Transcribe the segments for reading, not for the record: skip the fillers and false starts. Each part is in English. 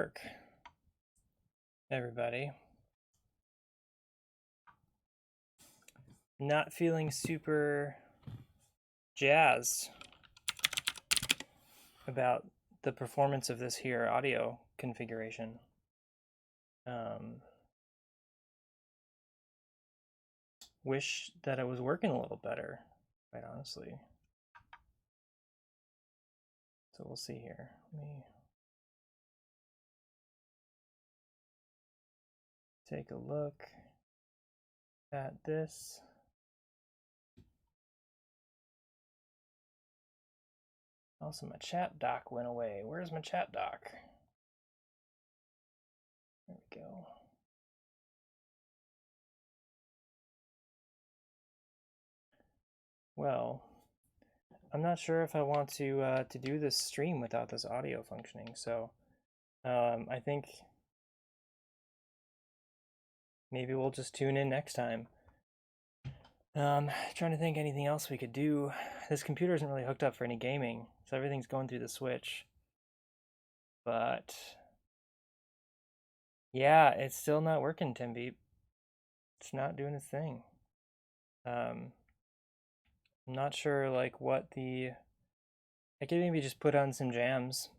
work, everybody. Not feeling super jazzed about the performance of this here audio configuration. Wish that it was working a little better, quite honestly. So we'll see here. Let me take a look at this. Also, my chat dock went away. Where's my chat dock? There we go. Well, I'm not sure if I want to do this stream without this audio functioning. So I think maybe we'll just tune in next time. Trying to think anything else we could do. This computer isn't really hooked up for any gaming, so everything's going through the switch. But yeah, it's still not working, Timbeep. It's not doing its thing. I'm not sure like what the... I could maybe just put on some jams.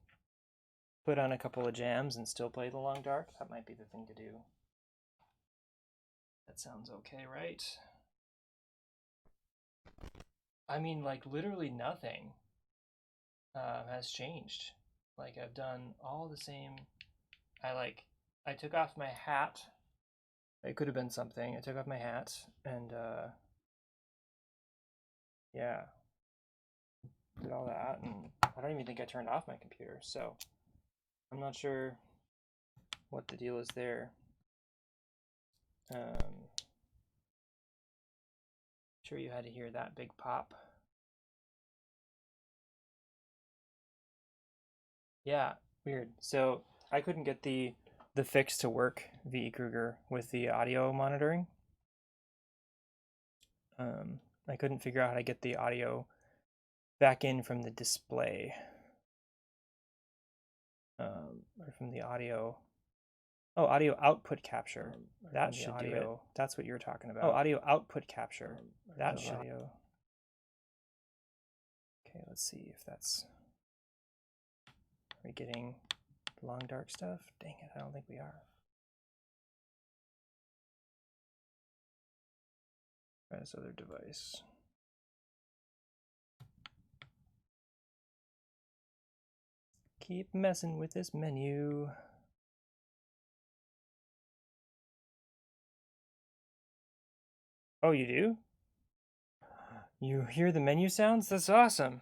Put on a couple of jams and still play the Long Dark. That might be the thing to do. That sounds okay, right? I mean, like, literally nothing has changed. Like, I've done all the same. I took off my hat. It could have been something. I took off my hat and, yeah, did all that. And I don't even think I turned off my computer. So I'm not sure what the deal is there. Sure you had to hear that big pop. Yeah, weird. So I couldn't get the fix to work, V.E. Kruger, with the audio monitoring. I couldn't figure out how to get the audio back in from the display. Or from the audio. Oh, audio output capture. That should do it. That's what you're talking about. Oh, audio output capture. That should. Audio. Okay, let's see if that's... Are we getting Long Dark stuff? Dang it, I don't think we are. Try this other device. Keep messing with this menu. Oh, you do? You hear the menu sounds? That's awesome.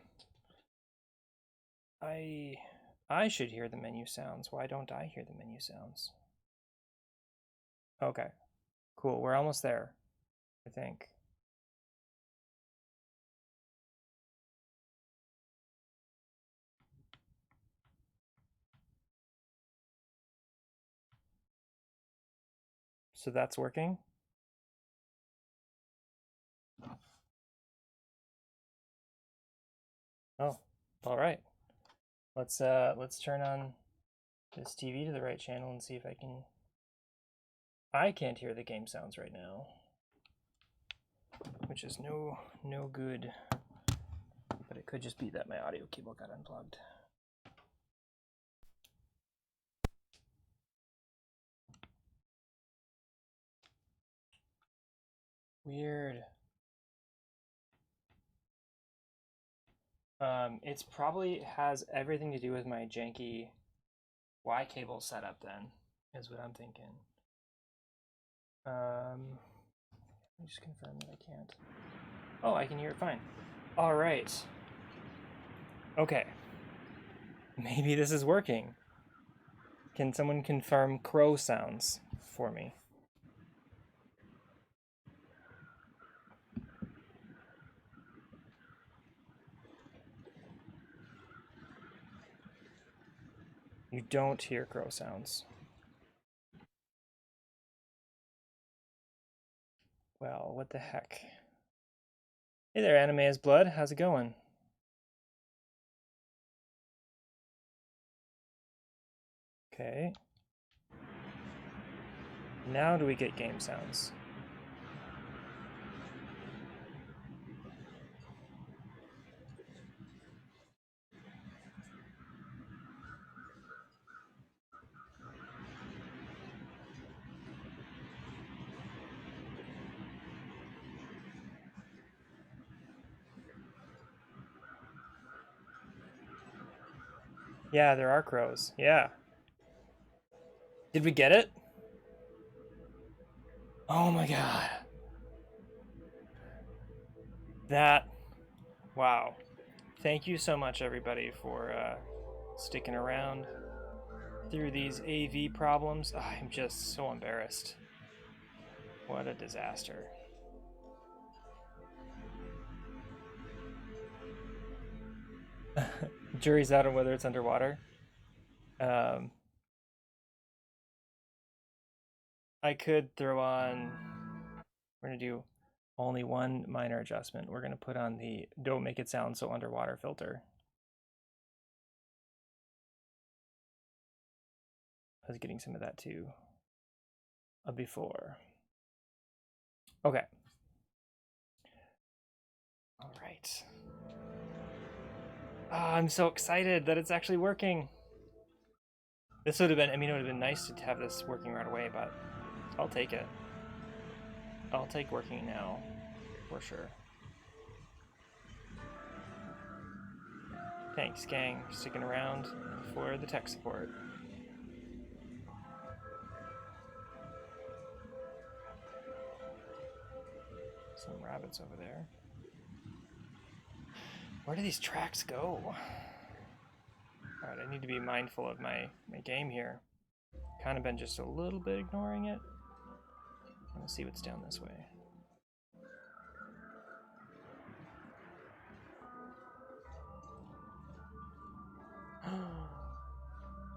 I should hear the menu sounds. Why don't I hear the menu sounds? Okay. Cool. We're almost there, I think. So that's working? Oh, all right. Let's turn on this TV to the right channel and see if I can... I can't hear the game sounds right now, which is no good. But it could just be that my audio cable got unplugged. Weird. It's probably has everything to do with my janky Y cable setup then, is what I'm thinking. Let me just confirm that I can't. Oh, I can hear it fine. All right. Okay. Maybe this is working. Can someone confirm crow sounds for me? You don't hear crow sounds. Well, what the heck? Hey there, Anime as Blood. How's it going? Okay. Now do we get game sounds? Yeah, there are crows. Yeah. Did we get it? Oh my god. That, wow. Thank you so much, everybody, for sticking around through these AV problems. Oh, I'm just so embarrassed. What a disaster. Jury's out on whether it's underwater. I could throw on, we're gonna do only one minor adjustment. We're gonna put on the don't make it sound so underwater filter. I was getting some of that too before. Okay. All right. Oh, I'm so excited that it's actually working. This would have been, I mean, it would have been nice to have this working right away, but I'll take it. I'll take working now, for sure. Thanks, gang, for sticking around for the tech support. Some rabbits over there. Where do these tracks go? Alright, I need to be mindful of my game here. Kind of been just a little bit ignoring it. Let's see what's down this way.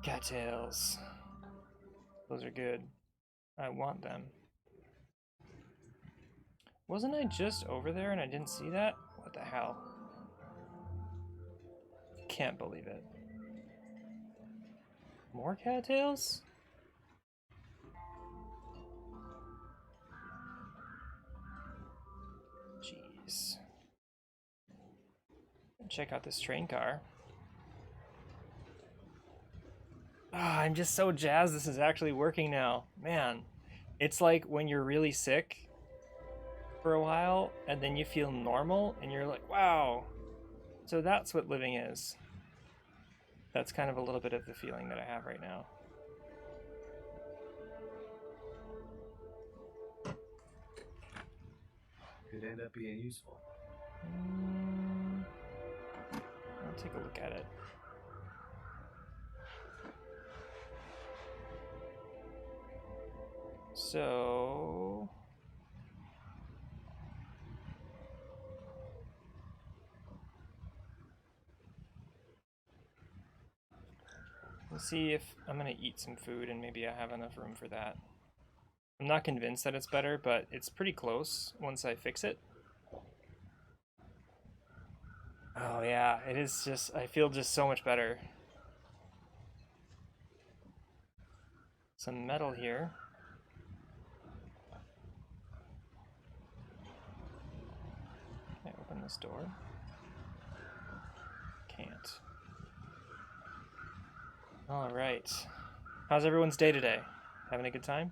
Cattails. Those are good. I want them. Wasn't I just over there and I didn't see that? What the hell? Can't believe it. More cattails? Jeez. Check out this train car. Ah, I'm just so jazzed this is actually working now. Man, it's like when you're really sick for a while and then you feel normal and you're like, wow. So that's what living is. That's kind of a little bit of the feeling that I have right now. Could end up being useful. I'll take a look at it. So we'll see if I'm gonna eat some food and maybe I have enough room for that. I'm not convinced that it's better, but it's pretty close once I fix it. Oh yeah, it is just, I feel just so much better. Some metal here. Can I open this door? Can't. All right. How's everyone's day today? Having a good time?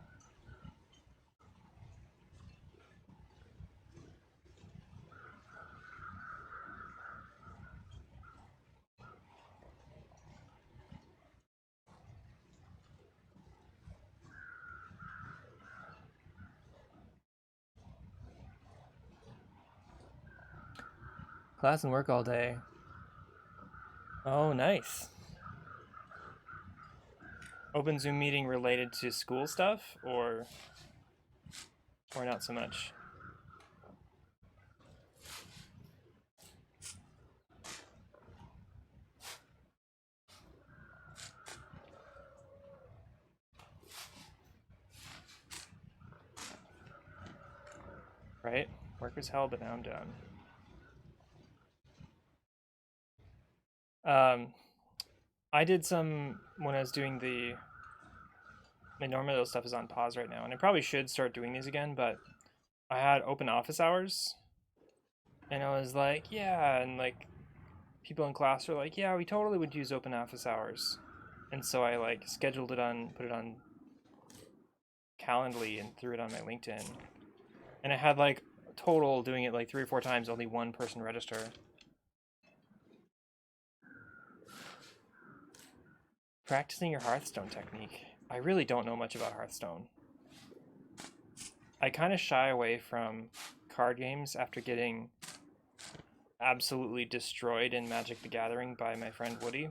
Class and work all day. Oh, nice. Open Zoom meeting related to school stuff or not so much? Right? Work was hell, but now I'm done. I did some, when I was doing the And normally those stuff is on pause right now, and I probably should start doing these again, but I had open office hours, and I was like, yeah, and like people in class were like, yeah, we totally would use open office hours, and so I like scheduled it on, put it on Calendly, and threw it on my LinkedIn, and I had like total doing it like 3 or 4 times, only one person register. Practicing your Hearthstone technique. I really don't know much about Hearthstone. I kind of shy away from card games after getting absolutely destroyed in Magic the Gathering by my friend Woody.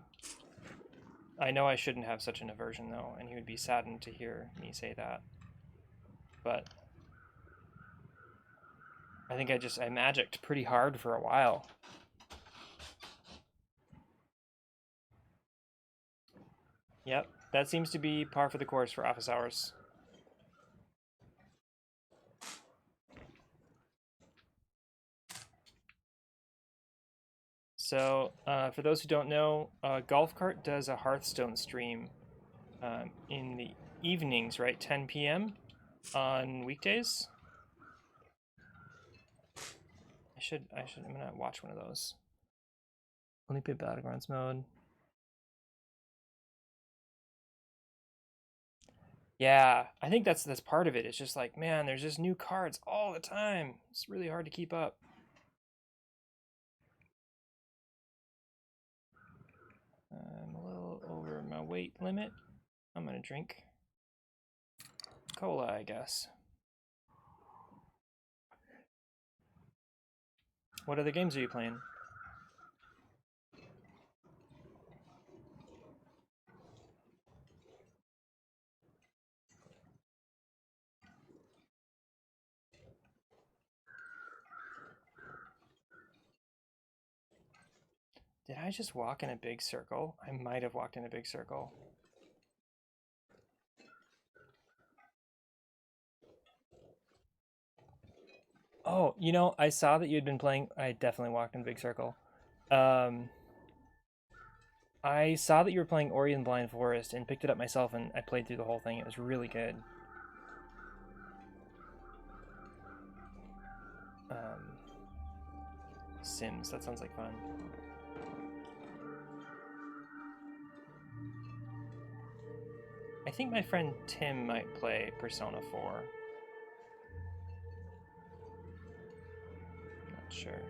I know I shouldn't have such an aversion though, and he would be saddened to hear me say that. But I think I magicked pretty hard for a while. Yep, that seems to be par for the course for office hours. So, for those who don't know, Golf Cart does a Hearthstone stream in the evenings, right? 10 p.m. on weekdays. I'm gonna watch one of those. Only play Battlegrounds mode. Yeah, I think that's part of it. It's just like, man, there's just new cards all the time. It's really hard to keep up. I'm a little over my weight limit. I'm gonna drink cola, I guess. What other games are you playing? Did I just walk in a big circle? I might have walked in a big circle. Oh, you know, I saw that you'd been playing. I definitely walked in a big circle. Um, I saw that you were playing Ori and the Blind Forest and picked it up myself, and I played through the whole thing. It was really good. Sims, that sounds like fun. I think my friend Tim might play Persona 4. Not sure.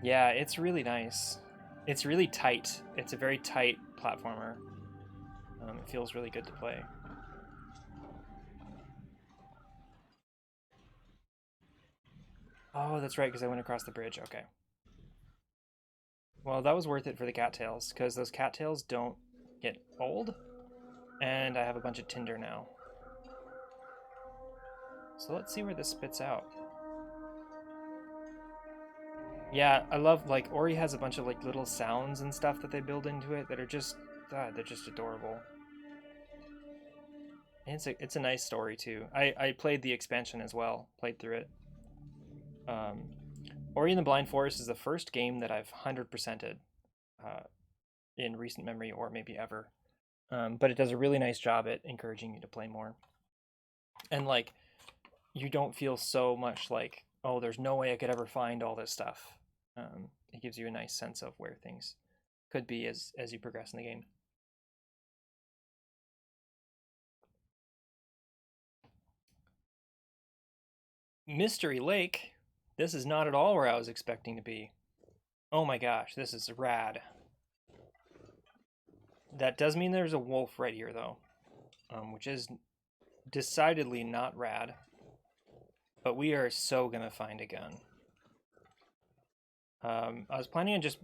Yeah, it's really nice. It's really tight. It's a very tight platformer. It feels really good to play. Oh, that's right, because I went across the bridge. Okay. Well, that was worth it for the cattails, because those cattails don't get old, and I have a bunch of tinder now. So let's see where this spits out. Yeah, I love, like, Ori has a bunch of like little sounds and stuff that they build into it that are just, they're just adorable. And it's a nice story too. I played the expansion as well, played through it. Um, Ori and the Blind Forest is the first game that I've 100%ed uh, in recent memory, or maybe ever. But it does a really nice job at encouraging you to play more. And like, you don't feel so much like, oh, there's no way I could ever find all this stuff. It gives you a nice sense of where things could be as you progress in the game. Mystery Lake. This is not at all where I was expecting to be. Oh my gosh, this is rad. That does mean there's a wolf right here, though, which is decidedly not rad. But we are so gonna find a gun. I was planning on just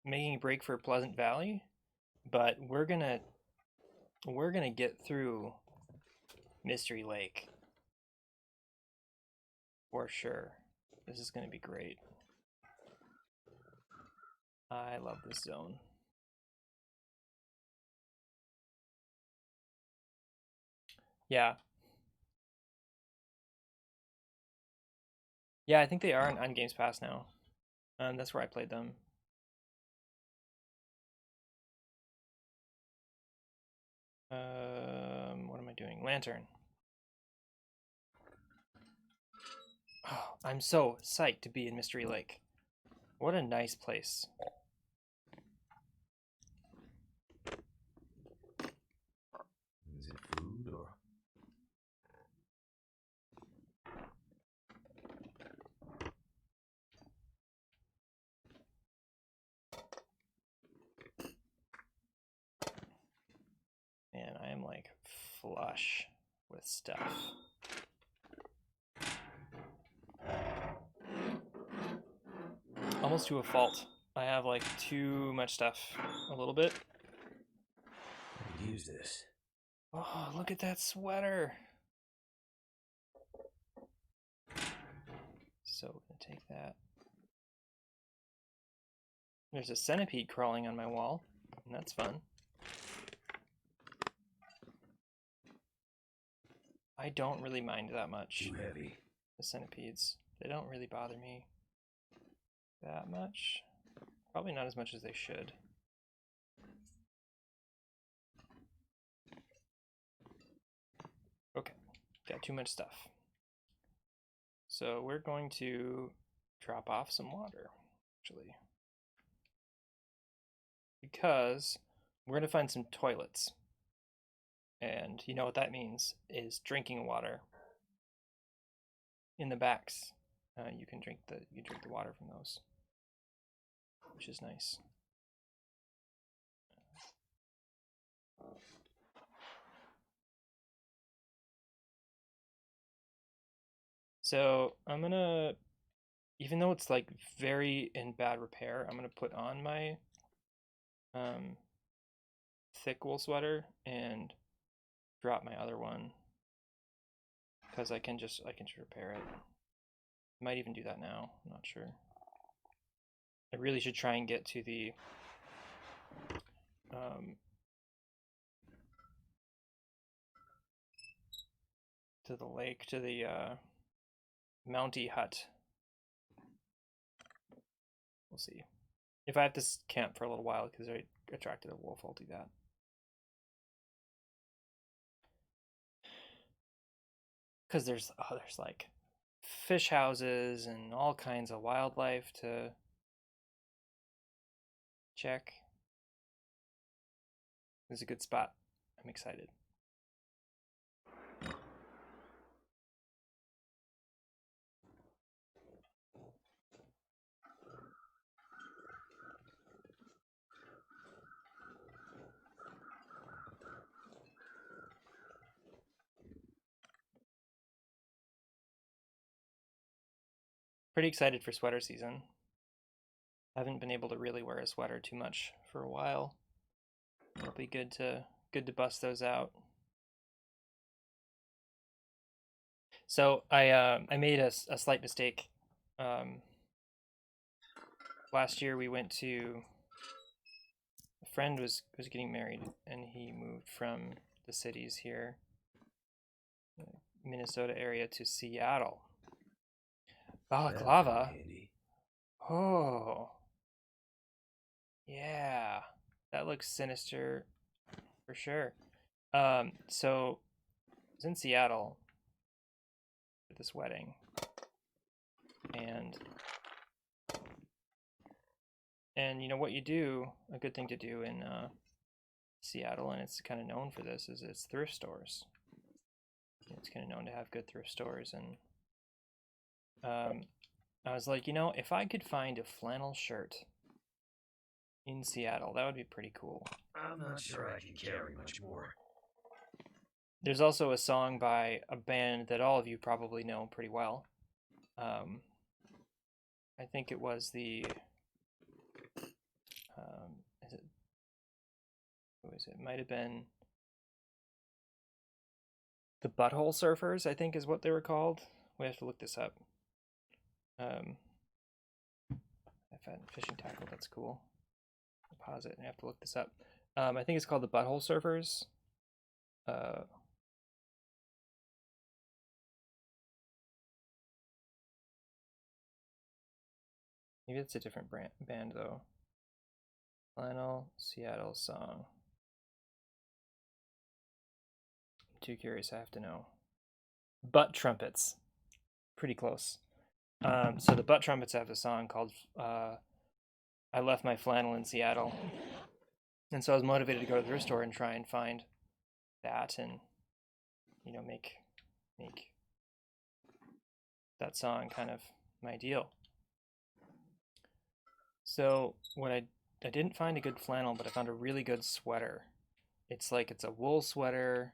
making a break for Pleasant Valley, but we're gonna get through Mystery Lake for sure. This is gonna be great. I love this zone. Yeah. Yeah, I think they are on Games Pass now. That's where I played them. What am I doing? Lantern. Oh, I'm so psyched to be in Mystery Lake. What a nice place. Is it food or? Man, I am like flush with stuff. Almost to a fault. I have like too much stuff. A little bit. I could use this. Oh, look at that sweater. So I'm gonna take that. There's a centipede crawling on my wall, and that's fun. I don't really mind that much. Too heavy. The centipedes. They don't really bother me that much. Probably not as much as they should. Okay, got too much stuff. So we're going to drop off some water, actually. Because we're going to find some toilets. And you know what that means is drinking water. In the backs, you can drink the water from those, which is nice. So I'm gonna, even though it's like very in bad repair, I'm gonna put on my thick wool sweater and drop my other one because I can just repair it. Might even do that now. I'm not sure. I really should try and get to the lake, to the Mountie hut. We'll see. If I have to camp for a little while because I attracted a wolf, I'll do that. Because there's like fish houses and all kinds of wildlife to check. It's a good spot. I'm excited. Pretty excited for sweater season. I haven't been able to really wear a sweater too much for a while. It'll be good to bust those out. So I made a slight mistake. Last year we went to, a friend was getting married and he moved from the cities here, Minnesota area, to Seattle. Balaclava. Oh. Yeah. That looks sinister for sure. So I was in Seattle at this wedding, and you know what you do, a good thing to do in Seattle, and it's kind of known for this, is it's thrift stores. It's kind of known to have good thrift stores, and I was like, you know, if I could find a flannel shirt in Seattle, that would be pretty cool. I'm not sure I can carry much more. There's also a song by a band that all of you probably know pretty well. I think it was the who is it? Might have been the Butthole Surfers, I think is what they were called. We have to look this up. I found fishing tackle, that's cool. I'll pause it and I have to look this up. I think it's called the Butthole Surfers. Maybe it's a different band though. Flannel Seattle song. too curious, I have to know. Butt trumpets. Pretty close. So the butt trumpets have a song called I Left My Flannel in Seattle. And so I was motivated to go to the thrift store and try and find that and, you know, make that song kind of my deal. So what I didn't find a good flannel, but I found a really good sweater. It's a wool sweater,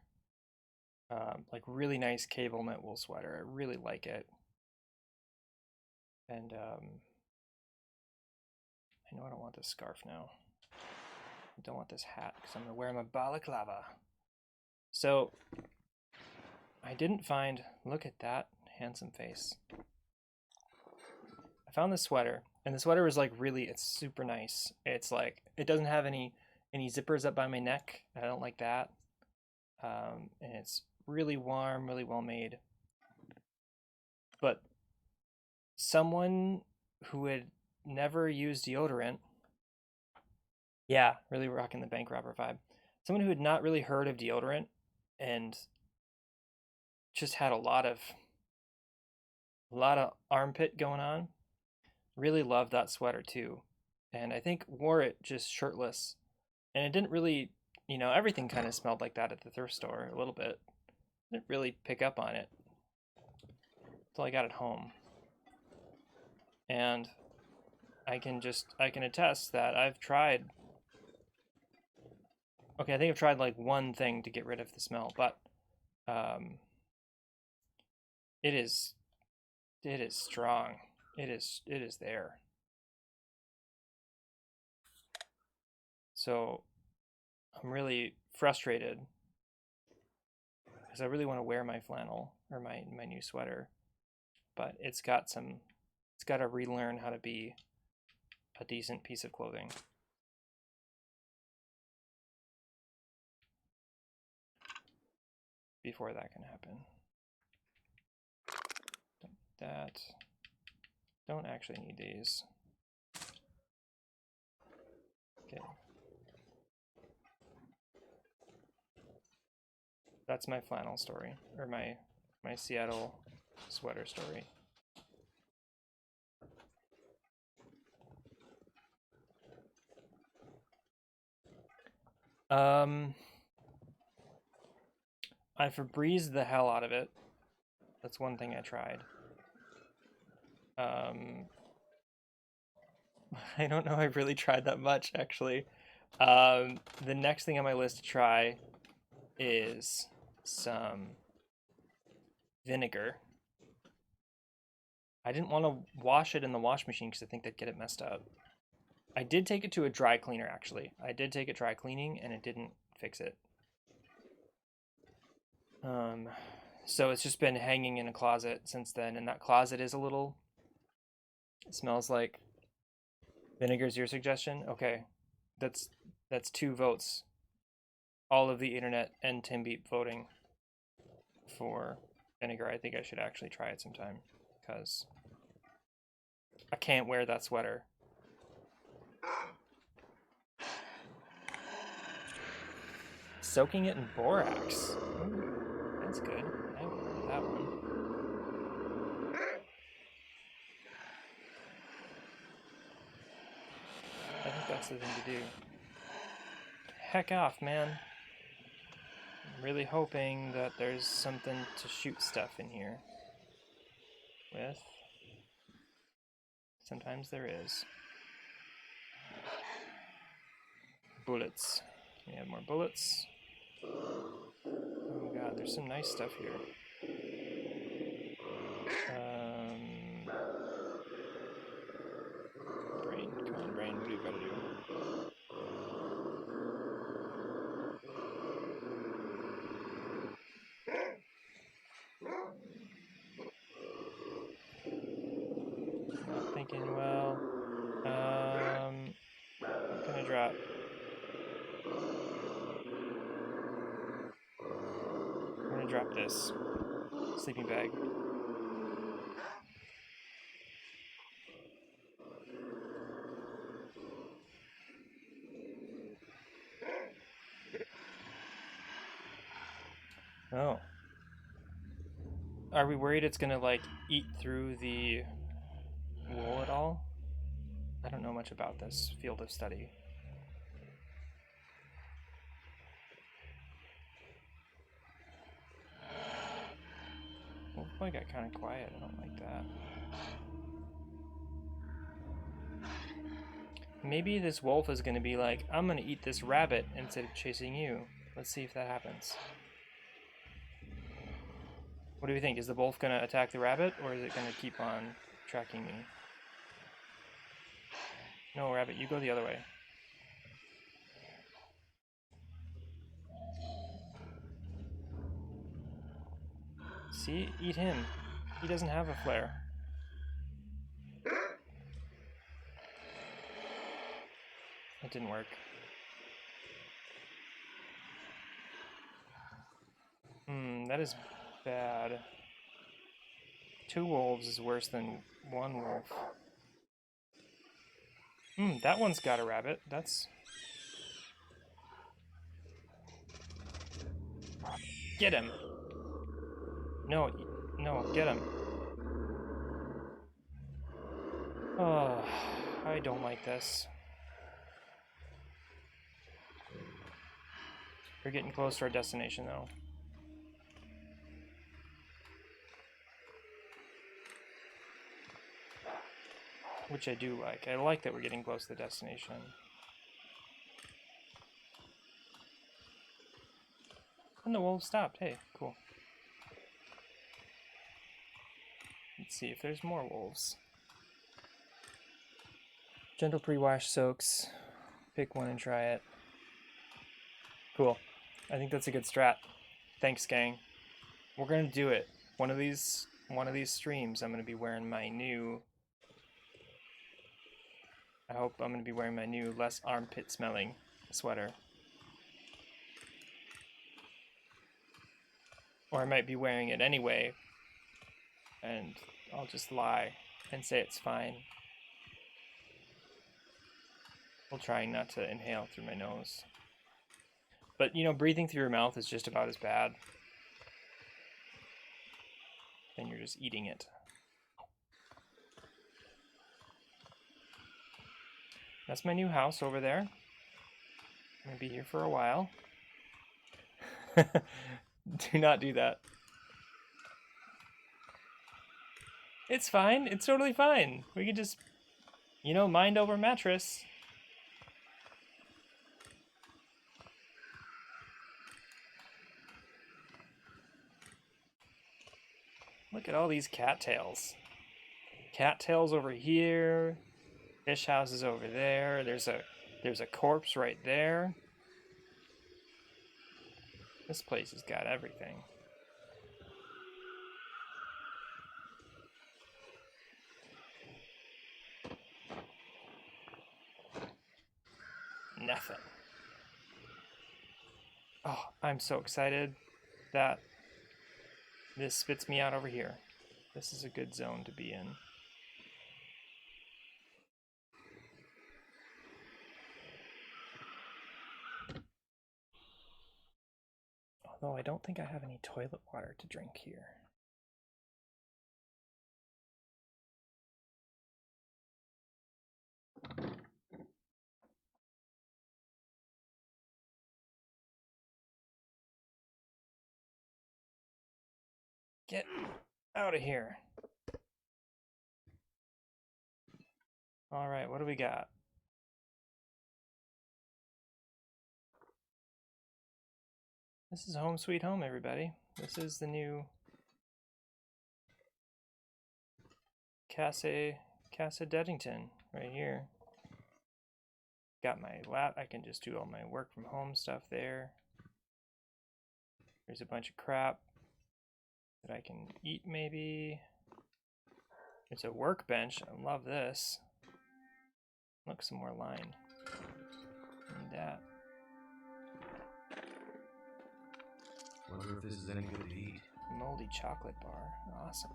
like really nice cable knit wool sweater. I really like it. And I know I don't want this scarf now. I don't want this hat because I'm gonna wear my balaclava. So I didn't find, look at that handsome face. I found this sweater, and the sweater was like really, it's super nice. It's like, it doesn't have any zippers up by my neck. I don't like that. And it's really warm, really well made. But someone who had never used deodorant, yeah, really rocking the bank robber vibe. Someone who had not really heard of deodorant and just had a lot of armpit going on, really loved that sweater too. And I think wore it just shirtless. And it didn't really, you know, everything kind of smelled like that at the thrift store a little bit. Didn't really pick up on it until I got it home. And I can attest that I've tried, okay, I think I've tried like one thing to get rid of the smell, but it is strong. It is there. So I'm really frustrated because I really want to wear my flannel or my new sweater, but it's got to relearn how to be a decent piece of clothing. Before that can happen. Don't actually need these. Okay. That's my flannel story, or my Seattle sweater story. I Febrezed the hell out of it. That's one thing I tried. I don't know I've really tried that much, actually. The next thing on my list to try is some vinegar. I didn't want to wash it in the wash machine because I think that'd get it messed up. I did take it to a dry cleaner, actually. I did take it dry cleaning, and it didn't fix it. So it's just been hanging in a closet since then, and that closet is a little... It smells like... Vinegar's your suggestion? Okay. That's 2 votes. All of the internet and Tim Beep voting for vinegar. I think I should actually try it sometime, because I can't wear that sweater. Soaking it in borax. Ooh, that's good. I haven't heard of that one. I think that's the thing to do. Heck off, man. I'm really hoping that there's something to shoot stuff in here with. Sometimes there is. Bullets. We have more bullets. Oh god, there's some nice stuff here. Brain, come on, brain, what do you gotta do? Not thinking well. What can I drop? I'm gonna drop this sleeping bag. Oh. Are we worried it's gonna, like, eat through the wool at all? I don't know much about this field of study. Well, I got kind of quiet. I don't like that. Maybe this wolf is going to be like, I'm going to eat this rabbit instead of chasing you. Let's see if that happens. What do you think? Is the wolf going to attack the rabbit, or is it going to keep on tracking me? No, rabbit, you go the other way. See? Eat him. He doesn't have a flare. It didn't work. That is bad. 2 wolves is worse than 1 wolf. That one's got a rabbit. That's... Get him! No, no, get him. Oh, I don't like this. We're getting close to our destination, though. Which I do like. I like that we're getting close to the destination. And the wolves stopped. Hey, cool. Let's see if there's more wolves. Gentle pre-wash soaks. Pick one and try it. Cool. I think that's a good strat. Thanks, gang. We're gonna do it. One of these streams, I'm gonna be wearing my new... I hope I'm gonna be wearing my new less armpit smelling sweater. Or I might be wearing it anyway, and I'll just lie and say it's fine. While trying not to inhale through my nose. But, you know, breathing through your mouth is just about as bad. And you're just eating it. That's my new house over there. I'm gonna be here for a while. Do not do that. It's fine. It's totally fine. We could just, you know, mind over mattress. Look at all these cattails. Cattails over here. Fish houses over there. There's a corpse right there. This place has got everything. Nothing. Oh, I'm so excited that this spits me out over here. This is a good zone to be in. Although I don't think I have any toilet water to drink here. Get out of here. All right, what do we got? This is home sweet home, everybody. This is the new Casa Deddington right here. Got my lap. I can just do all my work from home stuff there. There's a bunch of crap that I can eat maybe. It's a workbench. I love this. Look, some more line. And that. Wonder if this is any good to eat. Moldy chocolate bar. Awesome.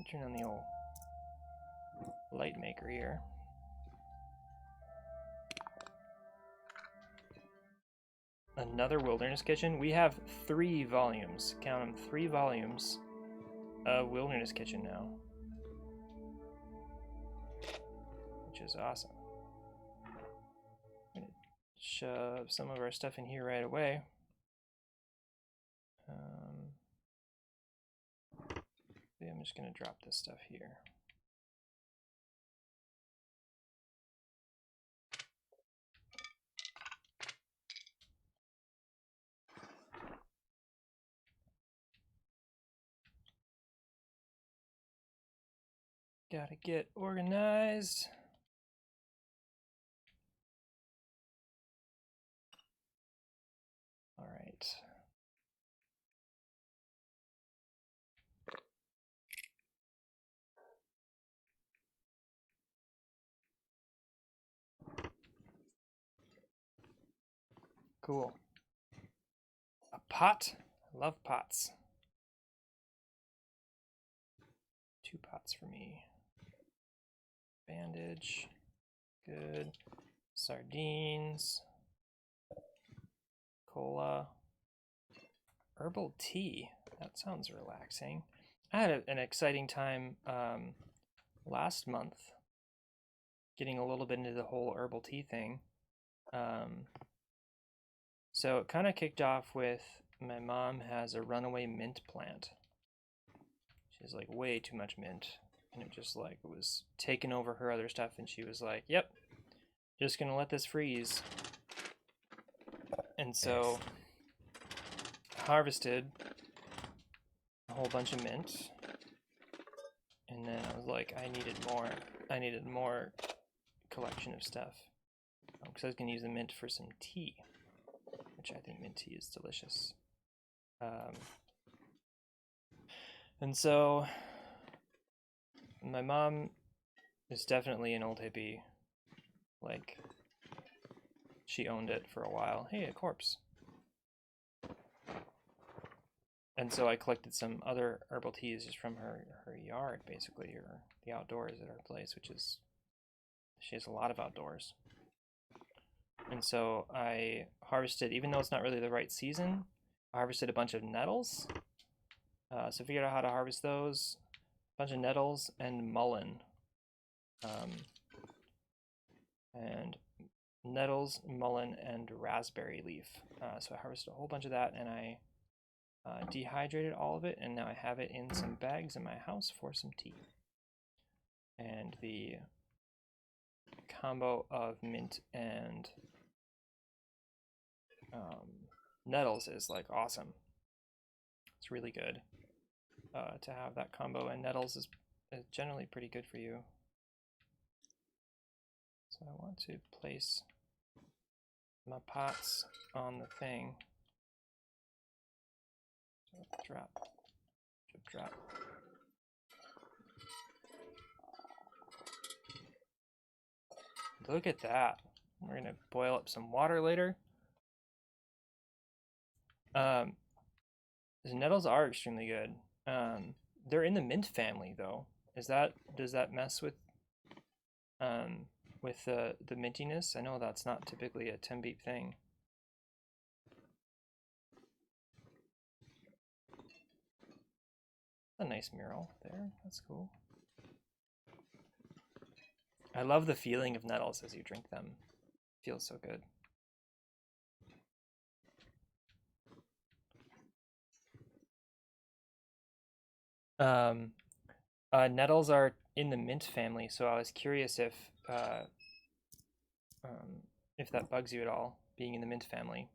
Turn on the old light maker here. Another Wilderness Kitchen. We have 3 volumes. Count them, 3 volumes of Wilderness Kitchen now. Which is awesome. I'm gonna shove some of our stuff in here right away. Yeah, I'm just gonna drop this stuff here. Gotta get organized. All right. Cool. A pot. I love pots. 2 pots for me. Bandage. Good. Sardines. Cola. Herbal tea. That sounds relaxing. I had an exciting time last month getting a little bit into the whole herbal tea thing. So it kind of kicked off with my mom has a runaway mint plant. She has like way too much mint, and it just like it was taking over her other stuff, and she was like, yep, just gonna let this freeze. And so harvested a whole bunch of mint, and then I was like, I needed more collection of stuff, because I was gonna use the mint for some tea, which I think mint tea is delicious. And so my mom is definitely an old hippie. Like, she owned it for a while. Hey, a corpse. And so I collected some other herbal teas just from her yard, basically, or the outdoors at her place, which is, she has a lot of outdoors. And so I harvested, even though it's not really the right season, I harvested a bunch of nettles. So figured out how to harvest those. A bunch of nettles and mullein. And nettles, mullein, and raspberry leaf. So I harvested a whole bunch of that, and I dehydrated all of it, and now I have it in some bags in my house for some tea. And the combo of mint and nettles is like awesome. It's really good to have that combo, and nettles is generally pretty good for you. So I want to place my pots on the thing. So drop, drip, drop. Look at that. We're gonna boil up some water later. The nettles are extremely good. They're in the mint family though. Does that mess with the mintiness? I know that's not typically a Tembeep thing. A nice mural there. That's cool. I love the feeling of nettles as you drink them. It feels so good. Nettles are in the mint family, so I was curious if that bugs you at all, being in the mint family.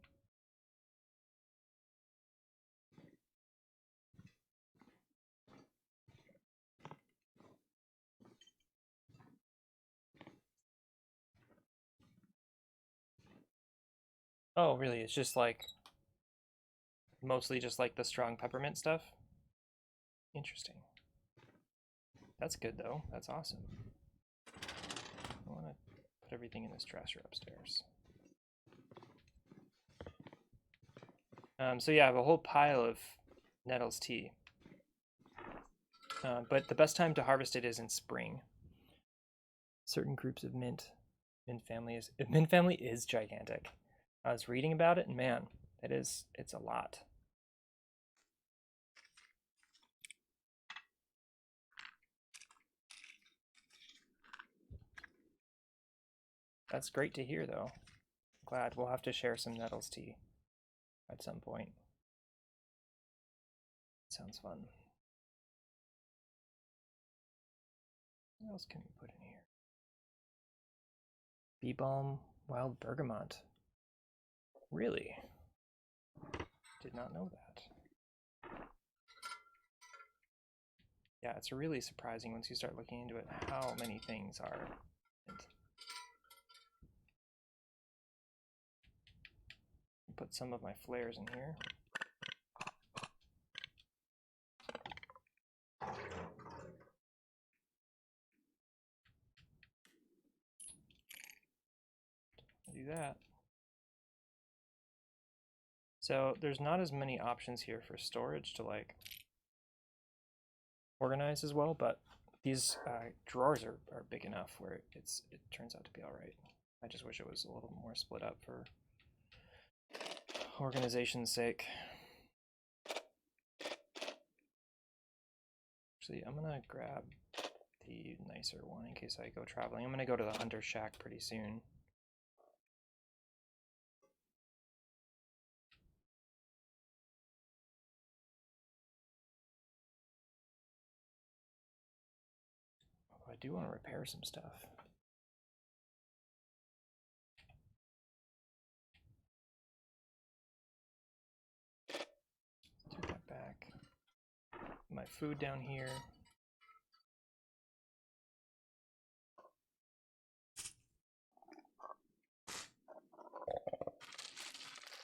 Oh, really? It's just like mostly just like the strong peppermint stuff? Interesting. That's good though. That's awesome. I want to put everything in this dresser upstairs. So yeah, I have a whole pile of nettles tea. But the best time to harvest it is in spring. Certain groups of mint family is gigantic. I was reading about it, and man, It's a lot. That's great to hear, though. Glad. We'll have to share some Nettles tea at some point. Sounds fun. What else can we put in here? Bee balm, wild bergamot. Really? Did not know that. Yeah, it's really surprising once you start looking into it how many things are. Put some of my flares in here. Do that. So there's not as many options here for storage to like organize as well, but these drawers are big enough where it turns out to be all right. I just wish it was a little more split up for organization's sake. Actually, I'm gonna grab the nicer one in case I go traveling. I'm gonna go to the Hunter Shack pretty soon. I do want to repair some stuff. Take that back. My food down here.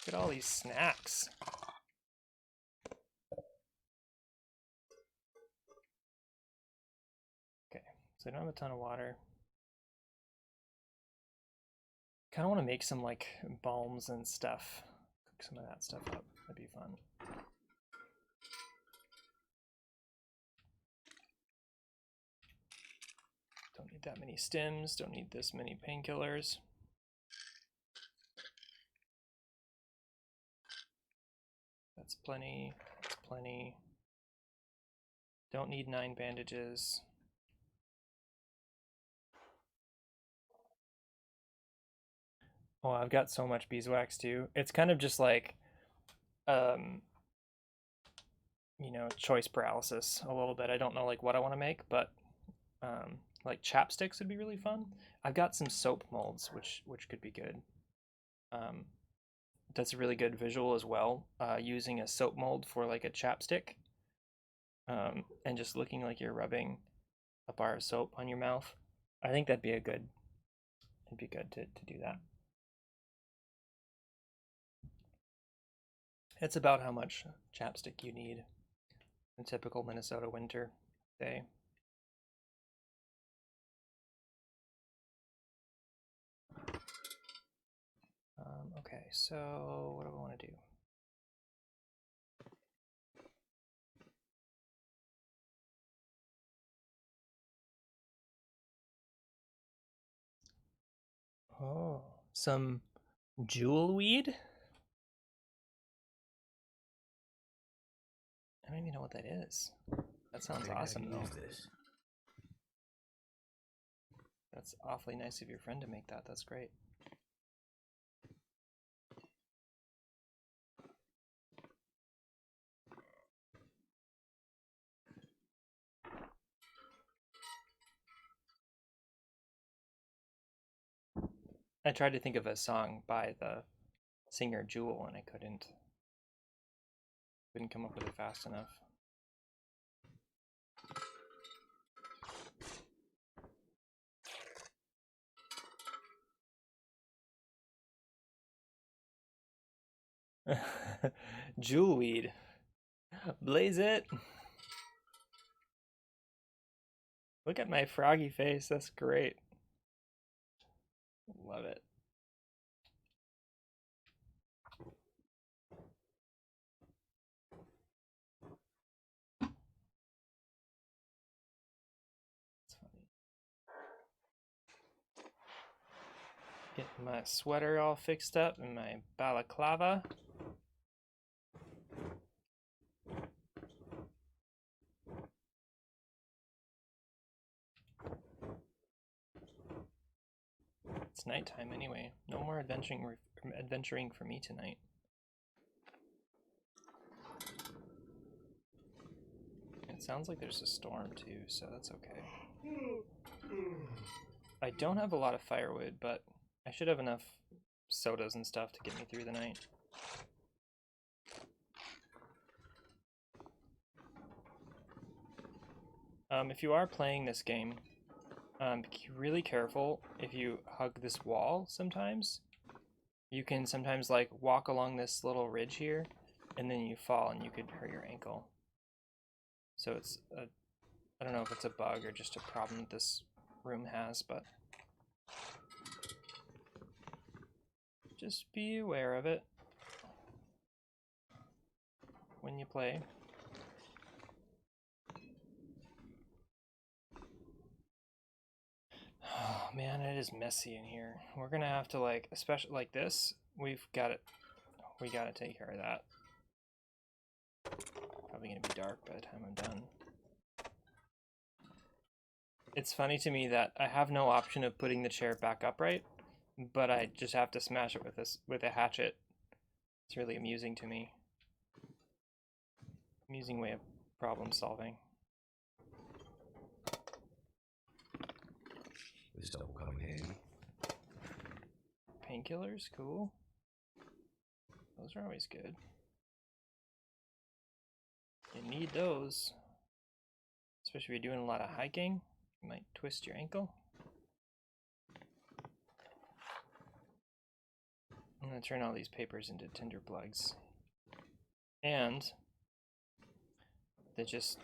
Look at all these snacks. Okay, so I don't have a ton of water. Kind of want to make some like balms and stuff. Cook some of that stuff up. That'd be fun. Don't need that many stims. Don't need this many painkillers. That's plenty. That's plenty. Don't need 9 bandages. Oh, I've got so much beeswax too. It's kind of just like, you know, choice paralysis a little bit. I don't know like what I want to make, but like chapsticks would be really fun. I've got some soap molds, which could be good. That's a really good visual as well. Using a soap mold for like a chapstick, and just looking like you're rubbing a bar of soap on your mouth. I think that'd be a good. It'd be good to do that. It's about how much chapstick you need in typical Minnesota winter day. Okay, so what do I want to do? Oh, some jewel weed? I don't even know what that is. That sounds awesome though. That's awfully nice of your friend to make that. That's great. I tried to think of a song by the singer Jewel and I couldn't come up with it fast enough. Jewelweed. Blaze it. Look at my froggy face. That's great. Love it. It's funny. Get my sweater all fixed up and my balaclava. It's nighttime anyway. No more adventuring for me tonight. It sounds like there's a storm too, so that's okay. I don't have a lot of firewood, but I should have enough sodas and stuff to get me through the night. If you are playing this game, be really careful if you hug this wall sometimes. You can sometimes like walk along this little ridge here, and then you fall and you could hurt your ankle. So it's I don't know if it's a bug or just a problem that this room has, but just be aware of it when you play. Oh man, it is messy in here. We're gonna have to like, especially like this, we gotta take care of that. Probably gonna be dark by the time I'm done. It's funny to me that I have no option of putting the chair back upright, but I just have to smash it with a hatchet. It's really amusing to me. Amusing way of problem solving. This stuff will come in handy. Painkillers, cool. Those are always good. You need those. Especially if you're doing a lot of hiking. You might twist your ankle. I'm going to turn all these papers into tinder plugs. And they just...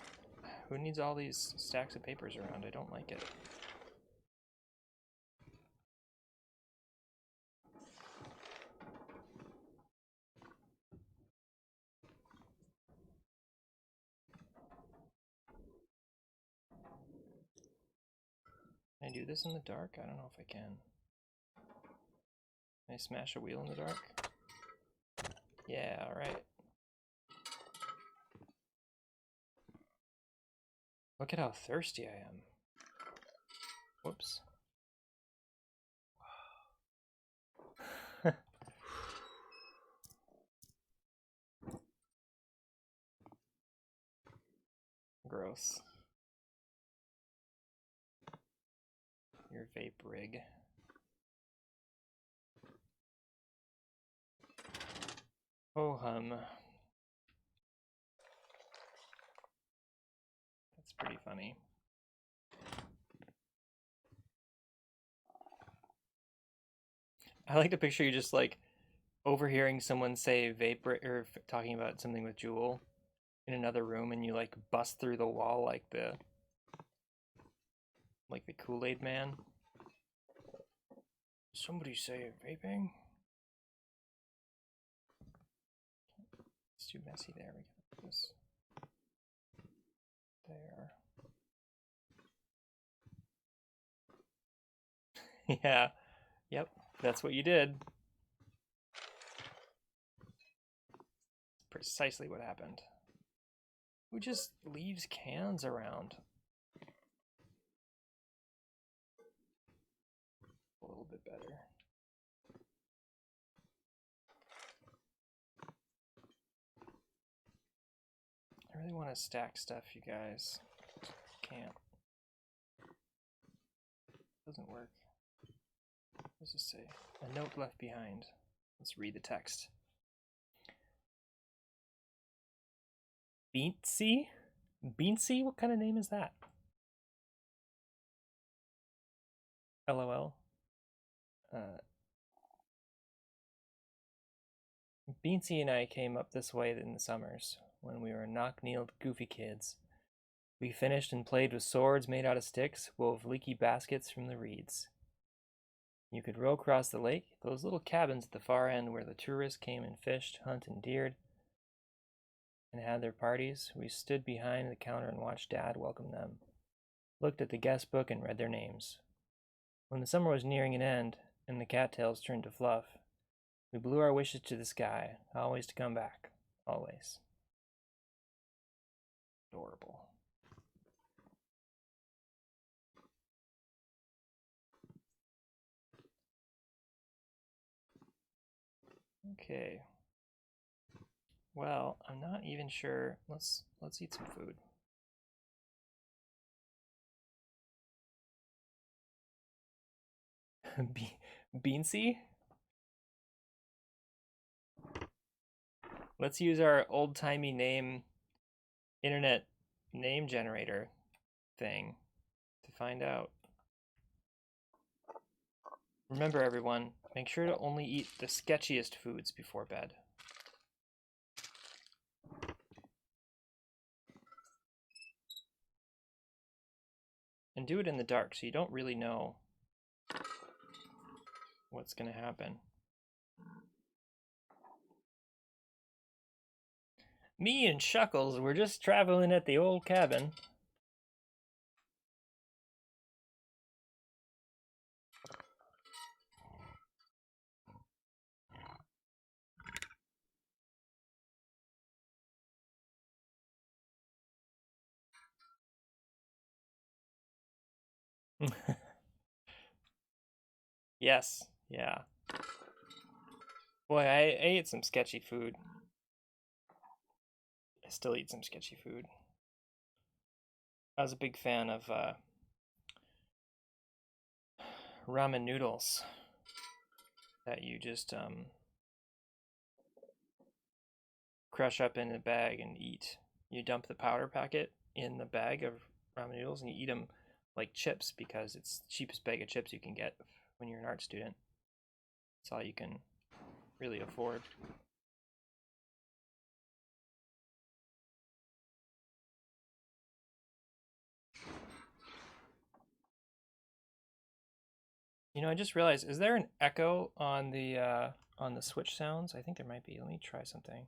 Who needs all these stacks of papers around? I don't like it. Can I do this in the dark? I don't know if I can. Can I smash a wheel in the dark? Yeah, alright. Look at how thirsty I am. Whoops. Gross. Your vape rig. Oh hum. That's pretty funny. I like to picture you just like overhearing someone say vape or talking about something with Jewel in another room, and you like bust through the wall like the Kool-Aid man. Somebody say vaping? It's too messy there. We gotta put this there. Yeah. Yep. That's what you did. Precisely what happened. Who just leaves cans around? A little bit better. I really want to stack stuff, you guys. Can't. Doesn't work. What does this say? A note left behind. Let's read the text. Beantsy? Beantsy? What kind of name is that? LOL. Beansy and I came up this way in the summers, when we were knock-kneeled goofy kids. We finished and played with swords made out of sticks, wove leaky baskets from the reeds. You could row across the lake, those little cabins at the far end where the tourists came and fished, hunted, and deered, and had their parties. We stood behind the counter and watched Dad welcome them, looked at the guest book and read their names. When the summer was nearing an end, and the cattails turned to fluff, we blew our wishes to the sky, always to come back. Always. Adorable. Okay. Well, I'm not even sure. Let's eat some food. Beansy? Let's use our old-timey internet name generator thing to find out. Remember, everyone, make sure to only eat the sketchiest foods before bed. And do it in the dark so you don't really know what's going to happen. Me and Shuckles were just traveling at the old cabin. Yes, yeah. Boy, I ate some sketchy food. I still eat some sketchy food. I was a big fan of ramen noodles that you just crush up in a bag and eat. You dump the powder packet in the bag of ramen noodles and you eat them like chips because it's the cheapest bag of chips you can get when you're an art student. It's all you can really afford. You know, I just realized, is there an echo on the Switch sounds? I think there might be. Let me try something.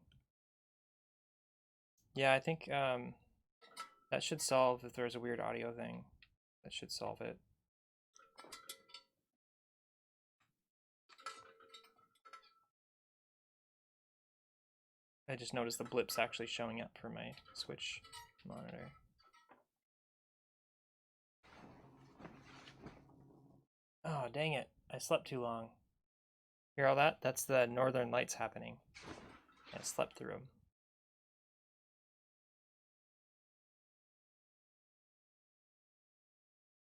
Yeah, I think that should solve if there's a weird audio thing. That should solve it. I just noticed the blips actually showing up for my Switch monitor. Oh, dang it. I slept too long. Hear all that? That's the northern lights happening. I slept through them.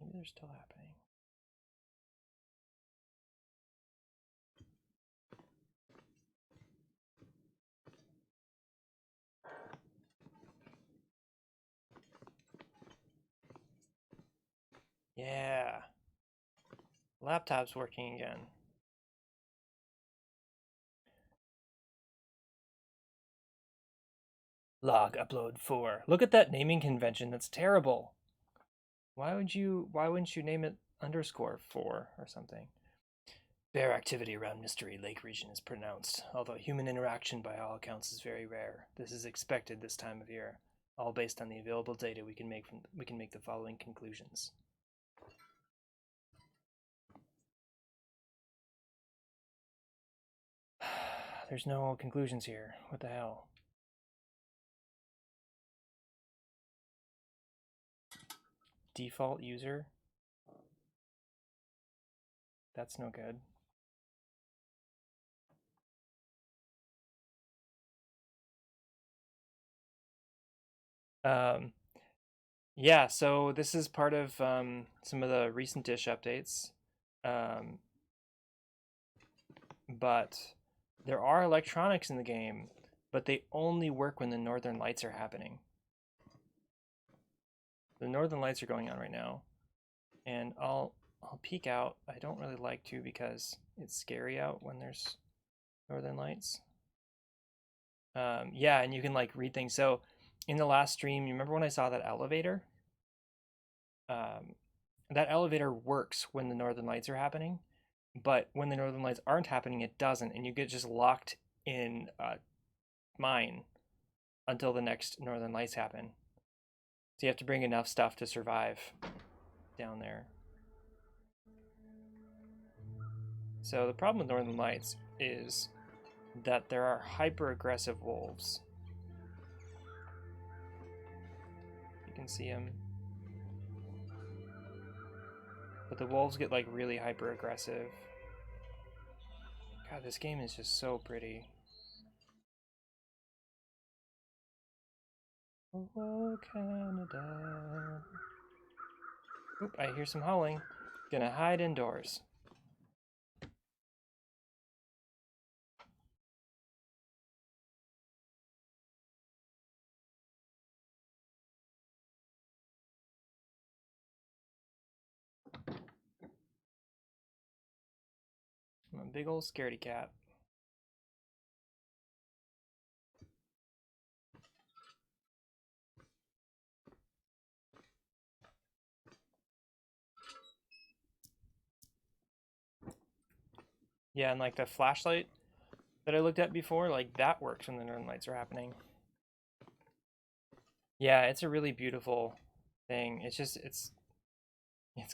Maybe they're still happening. Yeah. Laptop's working again. Log upload 4. Look at that naming convention. That's terrible. Why wouldn't you name it _4 or something? Bear activity around Mystery Lake region is pronounced, although human interaction by all accounts is very rare. This is expected this time of year. All based on the available data we can make the following conclusions. There's no conclusions here. What the hell? Default user? That's no good. Yeah, so this is part of some of the recent dish updates. But there are electronics in the game, but they only work when the northern lights are happening. The northern lights are going on right now, and I'll peek out. I don't really like to because it's scary out when there's northern lights. Yeah, and you can like read things. So in the last stream, you remember when I saw that elevator? That elevator works when the northern lights are happening, but when the northern lights aren't happening, it doesn't, and you get just locked in a mine until the next northern lights happen. So you have to bring enough stuff to survive down there. So the problem with northern lights is that there are hyper aggressive wolves. You can see them. But the wolves get like really hyper aggressive. God, this game is just so pretty. Oh, Canada. Oop, I hear some howling. Gonna hide indoors. I'm a big old scaredy cat. Yeah, and like the flashlight that I looked at before, like that works when the northern lights are happening. Yeah, it's a really beautiful thing. It's just it's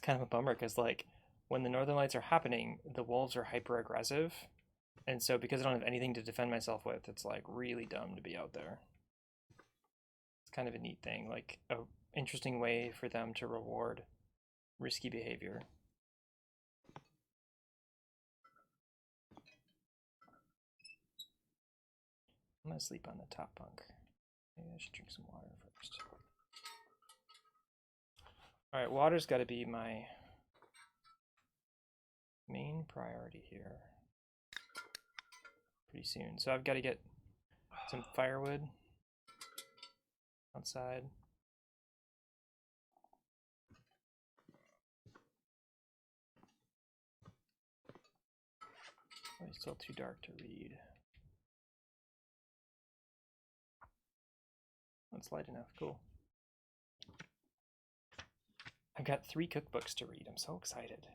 kind of a bummer because like when the northern lights are happening, the wolves are hyper aggressive, and so because I don't have anything to defend myself with, it's like really dumb to be out there. It's kind of a neat thing, like a interesting way for them to reward risky behavior. I'm gonna sleep on the top bunk. Maybe I should drink some water first. All right, water's got to be my main priority here pretty soon. So I've got to get some firewood outside. Probably still too dark to read. That's light enough, cool. I've got 3 cookbooks to read, I'm so excited.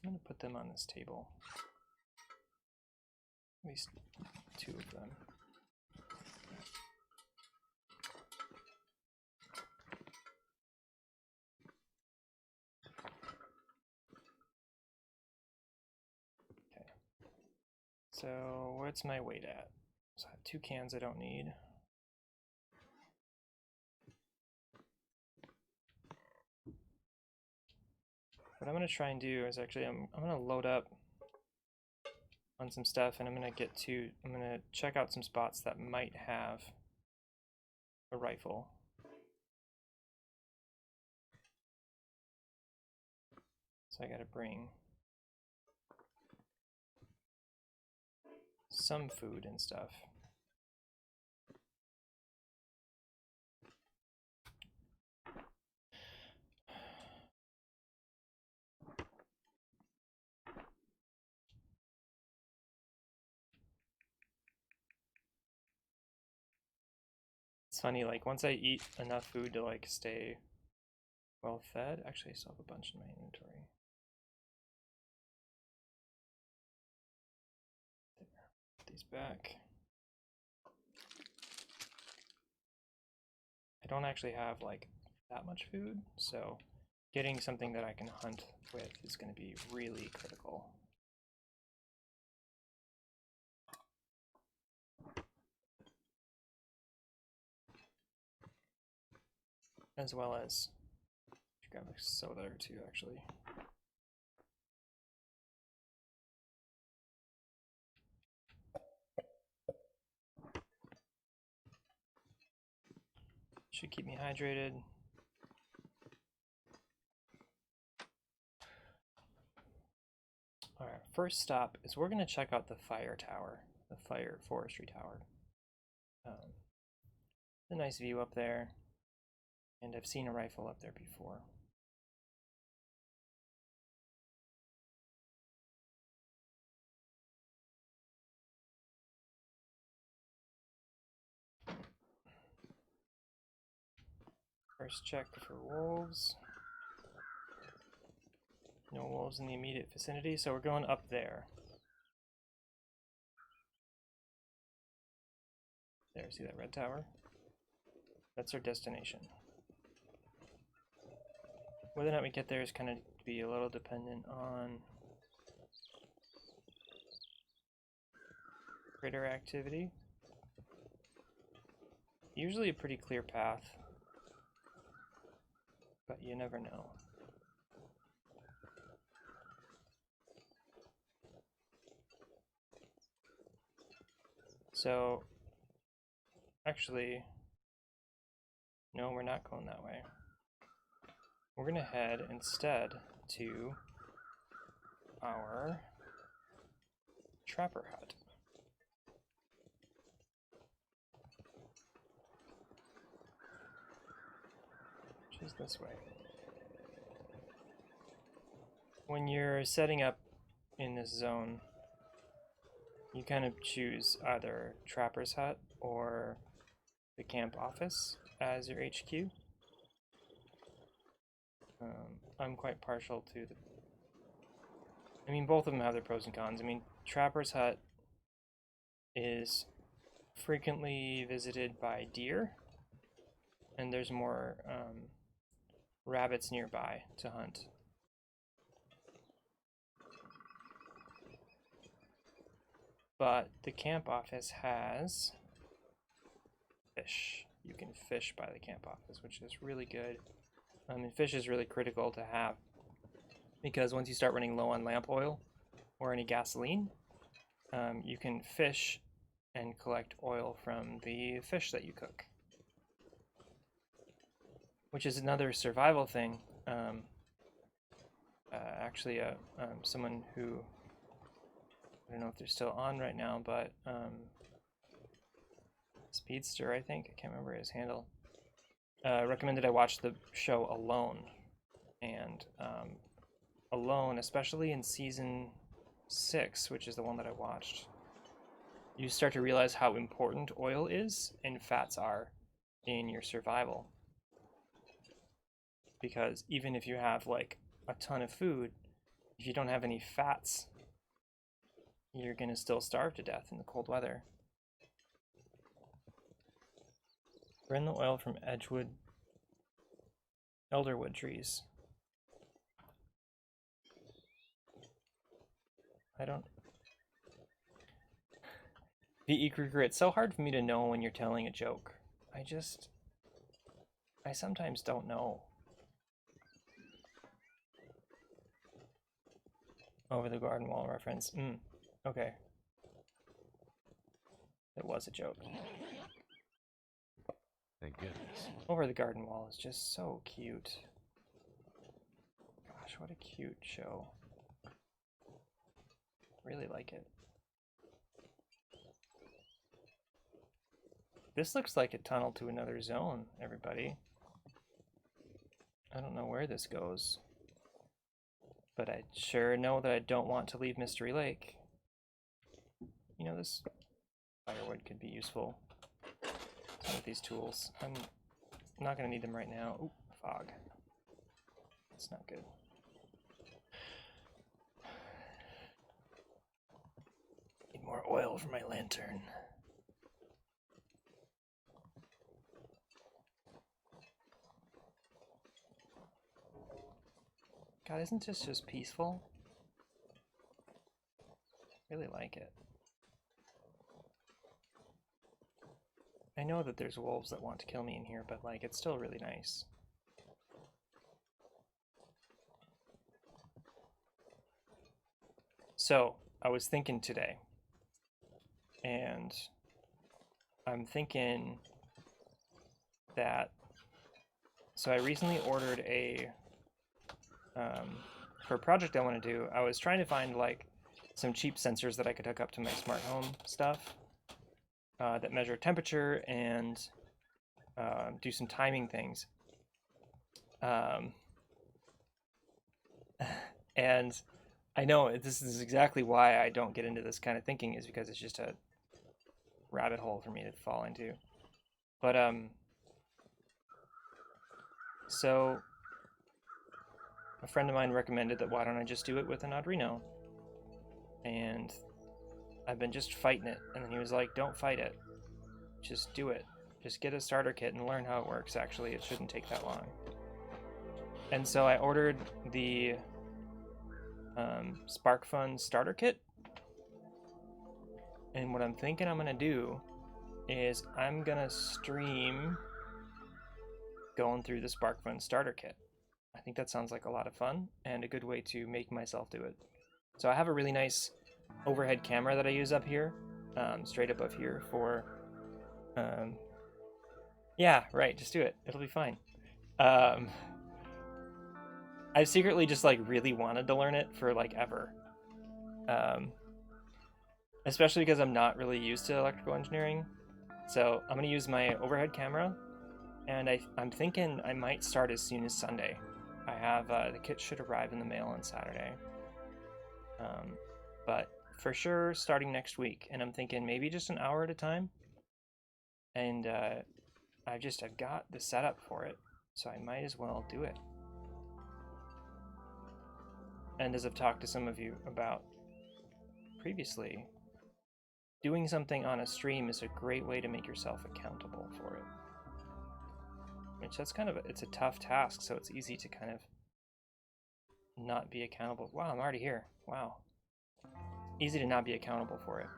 I'm gonna put them on this table. At least 2 of them. Okay. So what's my weight at? So I have 2 cans I don't need. What I'm gonna try and do is actually I'm gonna load up on some stuff, and I'm gonna check out some spots that might have a rifle. So I gotta bring some food and stuff. It's funny, like once I eat enough food to like stay well fed, actually I still have a bunch in my inventory. There. Put these back. I don't actually have like that much food, so getting something that I can hunt with is going to be really critical. As well as grab a soda or 2 actually. Should keep me hydrated. All right, first stop is we're going to check out the fire tower, the fire forestry tower. A nice view up there, and I've seen a rifle up there before. First check for wolves. No wolves in the immediate vicinity, so we're going up there. There, see that red tower? That's our destination. Whether or not we get there is kind of be a little dependent on critter activity. Usually a pretty clear path, but you never know. So, actually, no, we're not going that way. We're gonna head instead to our trapper hut. Which is this way. When you're setting up in this zone, you kind of choose either trapper's hut or the camp office as your HQ. I'm quite partial to the... I mean, both of them have their pros and cons. I mean, trapper's hut is frequently visited by deer, and there's more rabbits nearby to hunt. But the camp office has fish. You can fish by the camp office, which is really good. And fish is really critical to have because once you start running low on lamp oil or any gasoline, you can fish and collect oil from the fish that you cook, which is another survival thing. Actually, someone who, I don't know if they're still on right now, but Speedster, I think, I can't remember his handle, recommended I watch the show Alone. And Alone, especially in season 6, which is the one that I watched, you start to realize how important oil is and fats are in your survival. Because even if you have like a ton of food, if you don't have any fats, you're gonna still starve to death in the cold weather. Burn the oil from elderwood trees. I don't... VE Kruger, it's so hard for me to know when you're telling a joke. I sometimes don't know. Over the garden wall reference. Okay. It was a joke. Thank goodness. Over the Garden Wall is just so cute. Gosh, what a cute show. Really like it. This looks like a tunnel to another zone, everybody. I don't know where this goes, but I sure know that I don't want to leave Mystery Lake. You know, this firewood could be useful. Some of these tools. I'm not going to need them right now. Ooh, fog. That's not good. Need more oil for my lantern. God, isn't this just peaceful? I really like it. I know that there's wolves that want to kill me in here, but like, it's still really nice. So, I was thinking today, and I'm thinking that, so I recently ordered a, for a project I want to do, I was trying to find like some cheap sensors that I could hook up to my smart home stuff that measure temperature and do some timing things. And I know this is exactly why I don't get into this kind of thinking, is because it's just a rabbit hole for me to fall into. But so a friend of mine recommended that why don't I just do it with an Arduino? And I've been just fighting it, and then he was like, don't fight it, just do it. Just get a starter kit and learn how it works. Actually, it shouldn't take that long. And so I ordered the SparkFun starter kit, and what I'm thinking I'm gonna do is I'm gonna stream going through the SparkFun starter kit. I think that sounds like a lot of fun and a good way to make myself do it. So I have a really nice overhead camera that I use up here, straight above here for, yeah, right, just do it. It'll be fine. I've secretly just like really wanted to learn it for like ever. Especially because I'm not really used to electrical engineering. So I'm gonna use my overhead camera, and I'm thinking I might start as soon as Sunday. I have, the kit should arrive in the mail on Saturday. But for sure starting next week, and I'm thinking maybe just an hour at a time. And I've got the setup for it, so I might as well do it. And as I've talked to some of you about previously, doing something on a stream is a great way to make yourself accountable for it. Which that's kind of, it's a tough task, so it's easy to kind of not be accountable. Wow, I'm already here. Wow. Easy to not be accountable for it.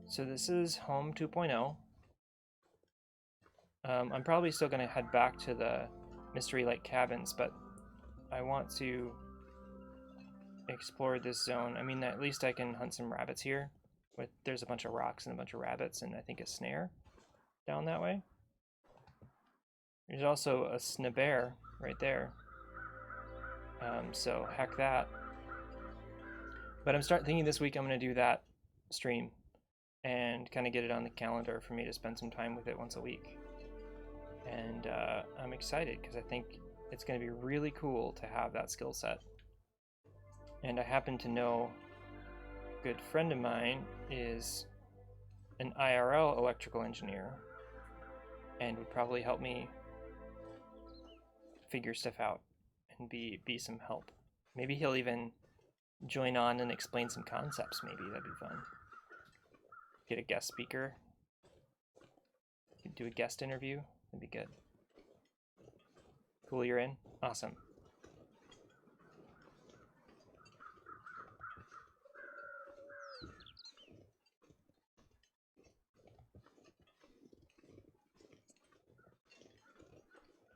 So this is home 2.0. I'm probably still going to head back to the Mystery Lake cabins, but I want to explore this zone. I mean, at least I can hunt some rabbits here. There's a bunch of rocks and a bunch of rabbits, and I think a snare down that way. There's also a snare right there. So heck that. But I'm thinking this week I'm going to do that stream and kind of get it on the calendar for me to spend some time with it once a week. And I'm excited because I think it's going to be really cool to have that skill set. And I happen to know a good friend of mine is an IRL electrical engineer and would probably help me figure stuff out and be some help. Maybe he'll even join on and explain some concepts. Maybe that'd be fun. Get a guest speaker. Do a guest interview. That'd be good. Cool, you're in? Awesome.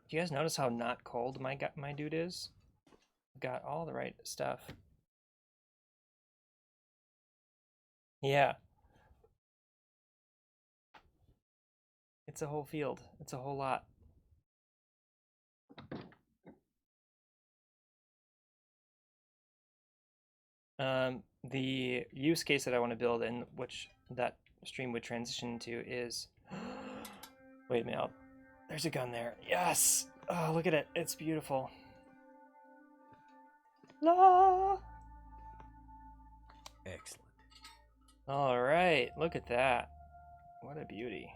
Do you guys notice how not cold my dude is? Got all the right stuff. Yeah. It's a whole field. It's a whole lot. The use case that I want to build in which that stream would transition to is... Wait a minute. There's a gun there. Yes! Oh, look at it. It's beautiful. La! Excellent. All right. Look at that. What a beauty.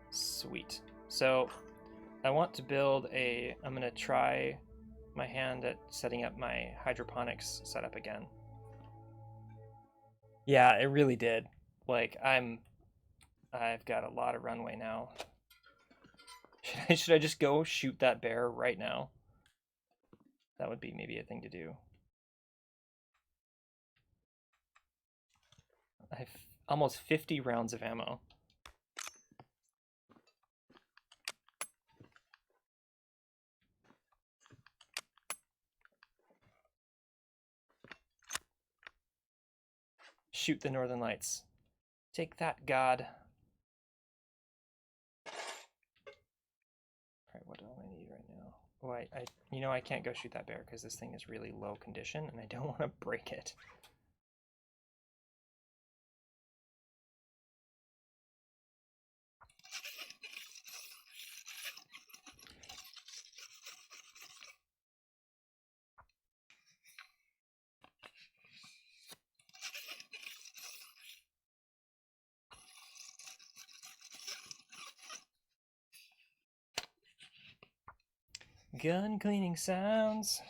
Sweet. So I want to build I'm going to try my hand at setting up my hydroponics setup again. Yeah, it really did. Like, I've got a lot of runway now. Should I just go shoot that bear right now? That would be maybe a thing to do. I have almost 50 rounds of ammo. Shoot the Northern Lights. Take that, God. Alright, what do I need right now? Oh, I can't go shoot that bear because this thing is really low condition and I don't want to break it. Gun cleaning sounds.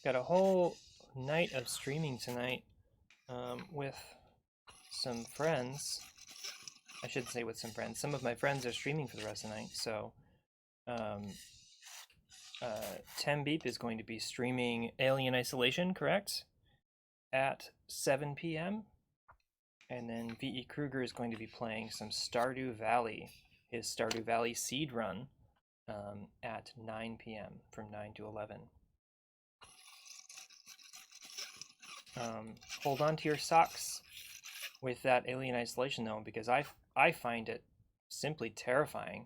Got a whole night of streaming tonight with some friends. I should say with some friends. Some of my friends are streaming for the rest of the night, so Tembeep is going to be streaming Alien Isolation, correct? At 7 p.m. And then V.E. Kruger is going to be playing some Stardew Valley, his Stardew Valley seed run, at 9 p.m. from 9 to 11. Hold on to your socks with that Alien Isolation though, because I find it simply terrifying.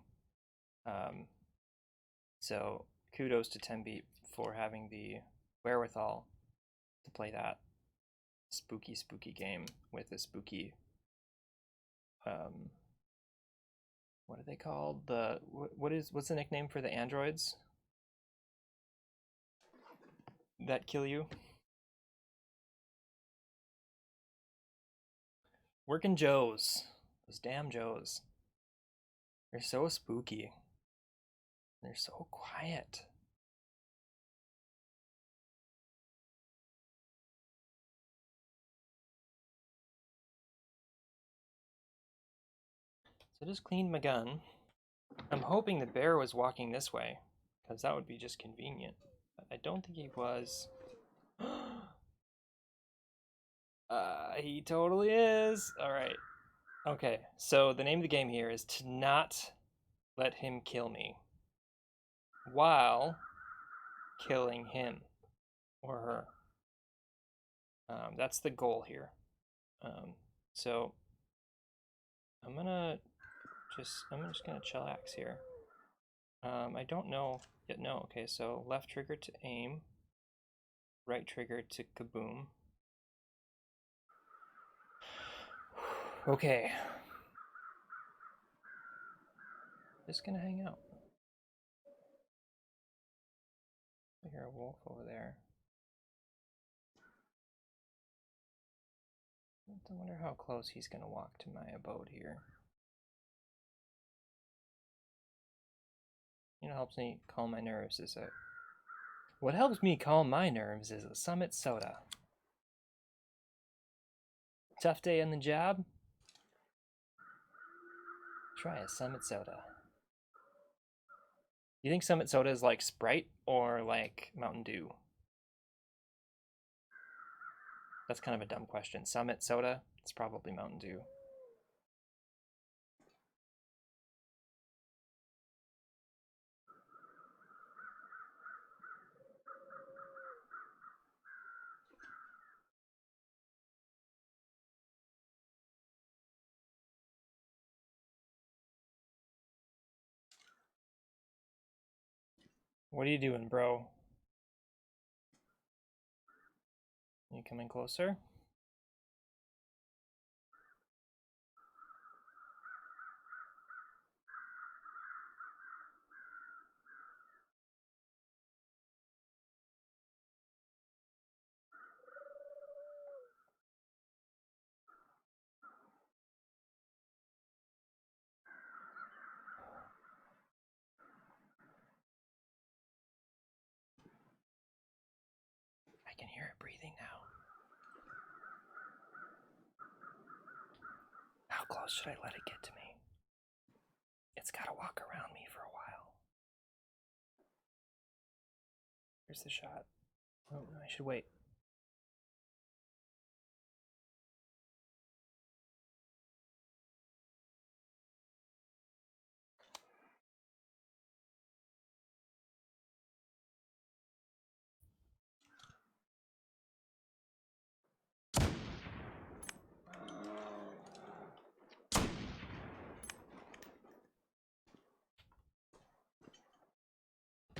So kudos to Tembeep for having the wherewithal to play that spooky game with a spooky what are they called? What's the nickname for the androids that kill you? Working Joes. Those damn Joes. They're so spooky. They're so quiet. So I just cleaned my gun. I'm hoping the bear was walking this way, because that would be just convenient. But I don't think he was. He totally is. Alright. Okay, so the name of the game here is to not let him kill me while killing him or her. That's the goal here. So I'm just gonna chillax here. I don't know yet. No. Okay, so left trigger to aim, right trigger to kaboom. Okay. Just gonna hang out. I hear a wolf over there. I wonder how close he's gonna walk to my abode here. You know, helps me calm my nerves is a. What helps me calm my nerves is a Summit soda. Tough day on the job? Try a Summit soda. You think Summit soda is like Sprite or like Mountain Dew? That's kind of a dumb question. Summit soda? It's probably Mountain Dew. What are you doing, bro? You coming closer? I can hear it breathing now. How close should I let it get to me? It's gotta walk around me for a while. Here's the shot. Oh, I should wait.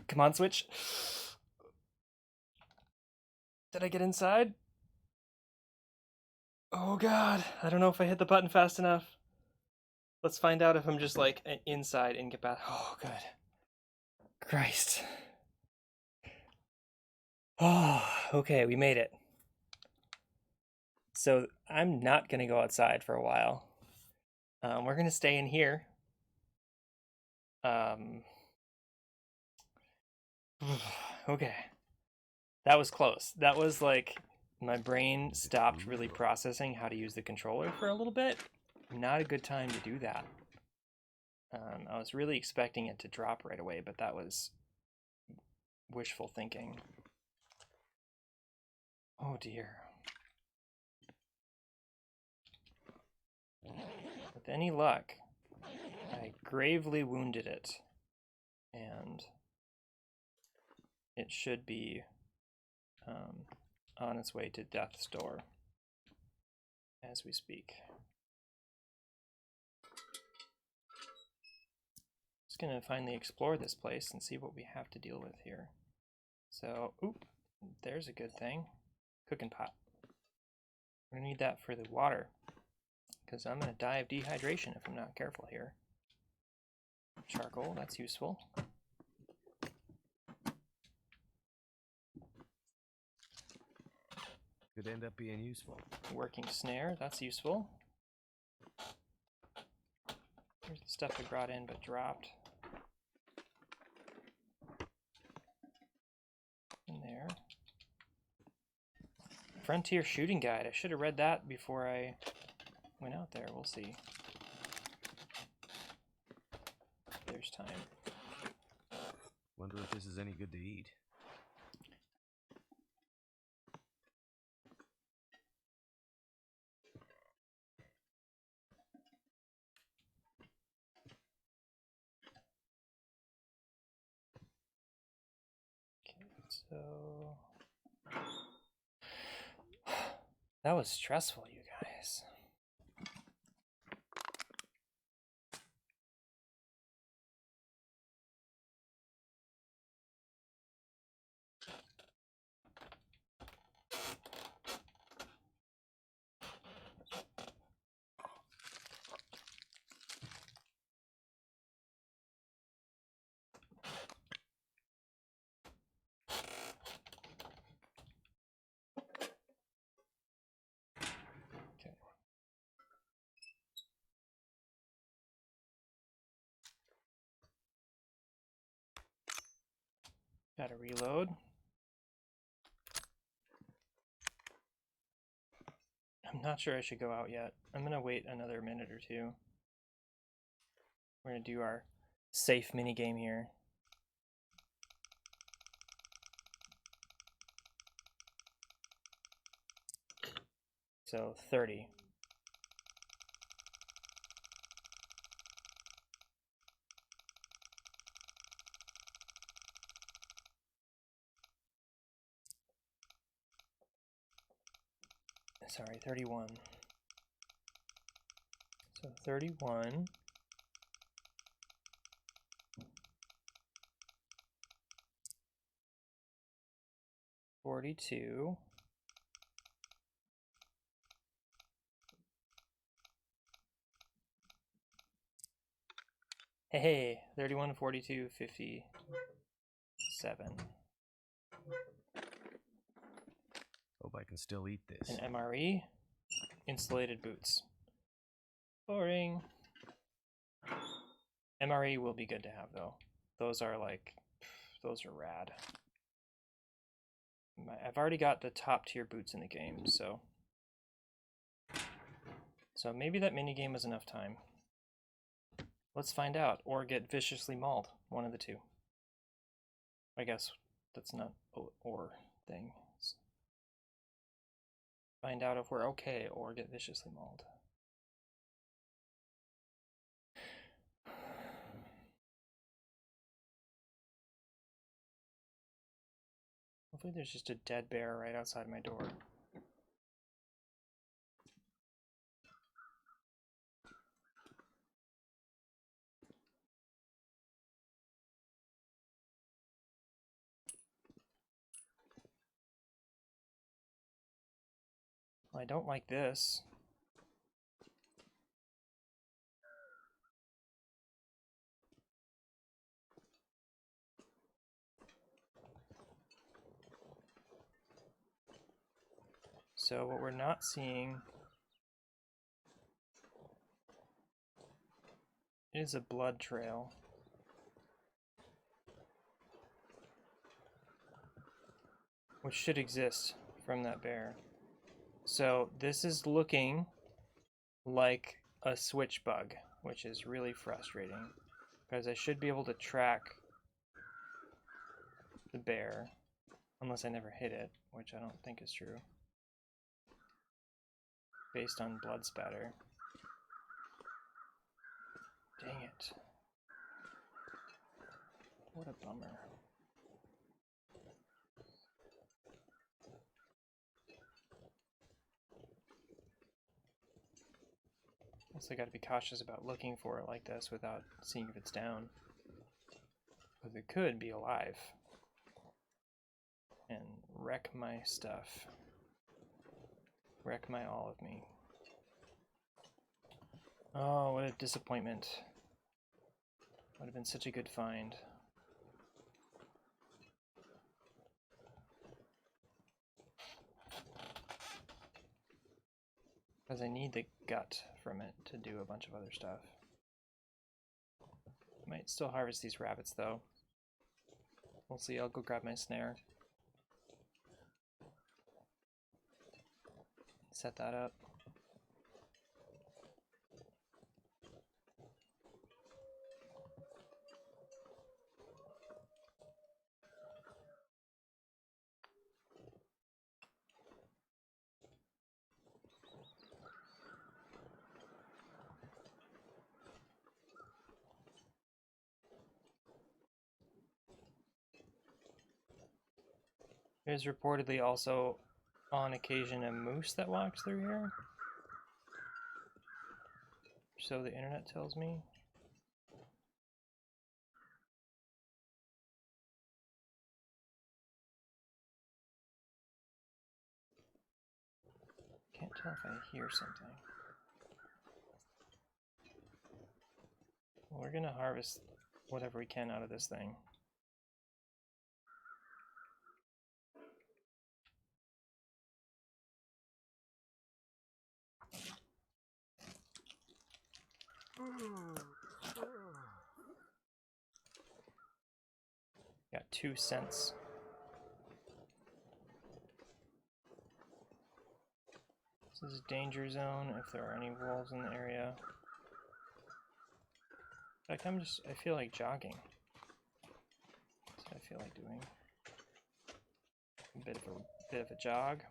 Come on, Switch. Did I get inside? Oh god, I don't know if I hit the button fast enough. Let's find out if I'm just like inside and get back. Oh, good. Christ. Oh, okay, we made it. So I'm not gonna go outside for a while. We're gonna stay in here. Okay. That was close. That was like my brain stopped really processing how to use the controller for a little bit. Not a good time to do that. I was really expecting it to drop right away, but that was wishful thinking. Oh dear. With any luck, I gravely wounded it, and it should be on its way to death's door as we speak. Just gonna finally explore this place and see what we have to deal with here. So, oop, there's a good thing. Cooking pot. We're gonna need that for the water, because I'm gonna die of dehydration if I'm not careful here. Charcoal, that's useful. Could end up being useful. Working snare, that's useful. Here's the stuff I brought in but dropped. In there. Frontier Shooting Guide. I should have read that before I went out there. We'll see. There's time. Wonder if this is any good to eat. So that was stressful, you guys. Gotta reload. I'm not sure I should go out yet. I'm gonna wait another minute or two. We're gonna do our safe mini game here. So 30. Sorry, 31. So 31. 42. Hey, 31, 42, 57. Hope I can still eat this. An MRE. Insulated boots. Boring. MRE will be good to have though. Those are like, those are rad. I've already got the top tier boots in the game, so maybe that minigame was enough time. Let's find out, or get viciously mauled. One of the two. I guess that's not or thing. Find out if we're okay, or get viciously mauled. Hopefully there's just a dead bear right outside my door. I don't like this. So what we're not seeing is a blood trail. which should exist from that bear. So this is looking like a switch bug, which is really frustrating because I should be able to track the bear unless I never hit it, which I don't think is true, based on blood spatter. Dang it. What a bummer. Also, I gotta be cautious about looking for it like this without seeing if it's down, because it could be alive and wreck my stuff. Wreck my all of me. Oh, what a disappointment. Would have been such a good find. Because I need the gut from it to do a bunch of other stuff. Might still harvest these rabbits though. We'll see. I'll go grab my snare. Set that up. There's reportedly also, on occasion, a moose that walks through here. So the internet tells me. Can't tell if I hear something. Well, we're gonna harvest whatever we can out of this thing. Got 2 cents. This is a danger zone if there are any wolves in the area. In fact, I feel like jogging. That's what I feel like doing. A bit of a jog.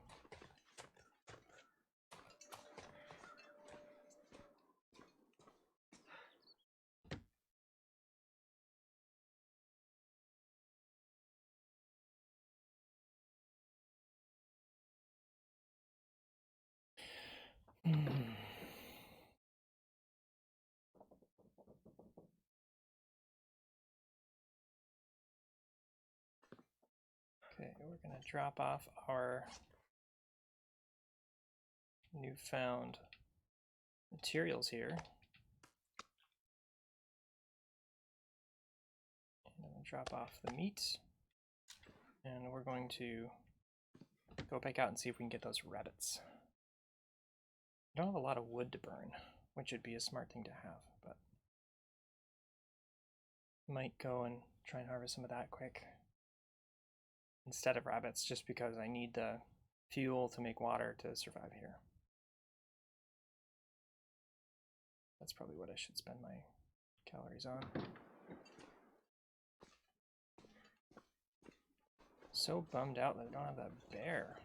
Okay, we're gonna drop off our newfound materials here. And I'm gonna drop off the meat. And we're going to go back out and see if we can get those rabbits. I don't have a lot of wood to burn, which would be a smart thing to have, but might go and try and harvest some of that quick instead of rabbits, just because I need the fuel to make water to survive here. That's probably what I should spend my calories on. So bummed out that I don't have that bear.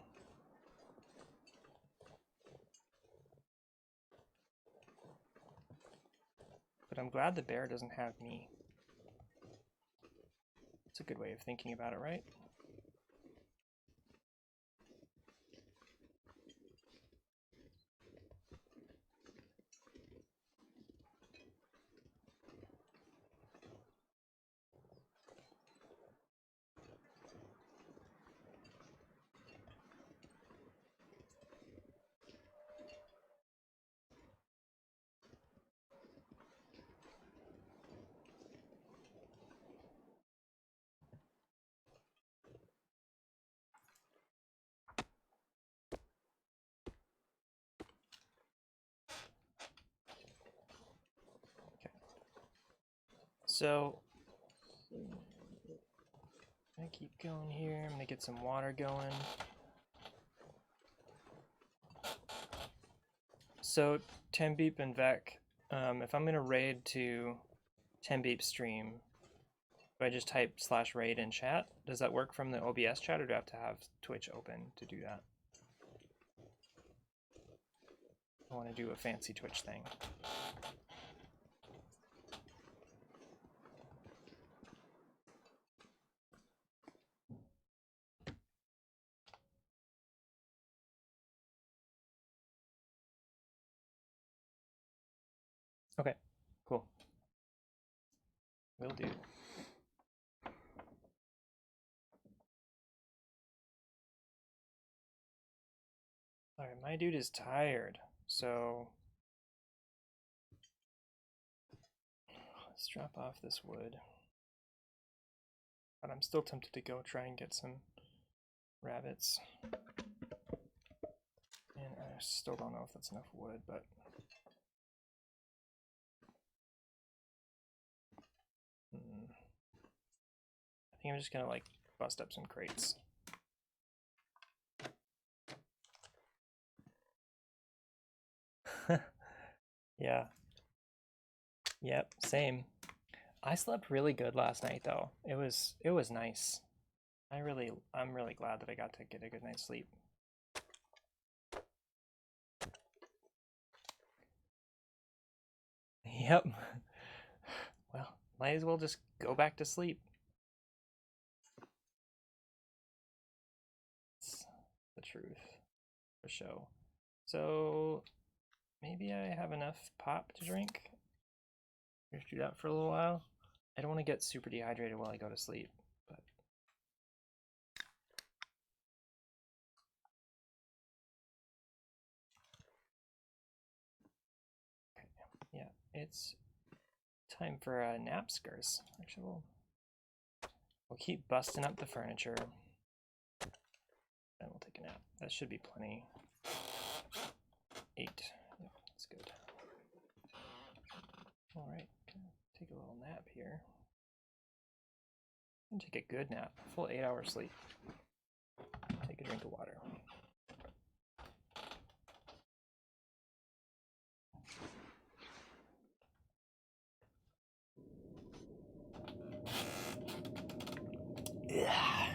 But I'm glad the bear doesn't have me. It's a good way of thinking about it, right? So, can I keep going here. I'm gonna get some water going. So Tembeep and Vec, if I'm gonna raid to Tembeep's stream, do I just type /raid in chat? Does that work from the OBS chat, or do I have to have Twitch open to do that? I want to do a fancy Twitch thing. Okay, cool. Will do. All right, my dude is tired, so let's drop off this wood. But I'm still tempted to go try and get some rabbits. And I still don't know if that's enough wood, but I think I'm just gonna like bust up some crates. Yeah. Yep, same. I slept really good last night though. It was nice. I'm really glad that I got to get a good night's sleep. Yep. Well, might as well just go back to sleep. It's the truth, for sure. So maybe I have enough pop to drink. Just do that for a little while. I don't want to get super dehydrated while I go to sleep, but okay. Yeah, it's time for a nap, Skurs. Actually, we'll keep busting up the furniture, and we'll take a nap. That should be plenty. 8. Yep, that's good. All right, take a little nap here. And take a good nap, full 8 hours sleep. Take a drink of water. Yeah.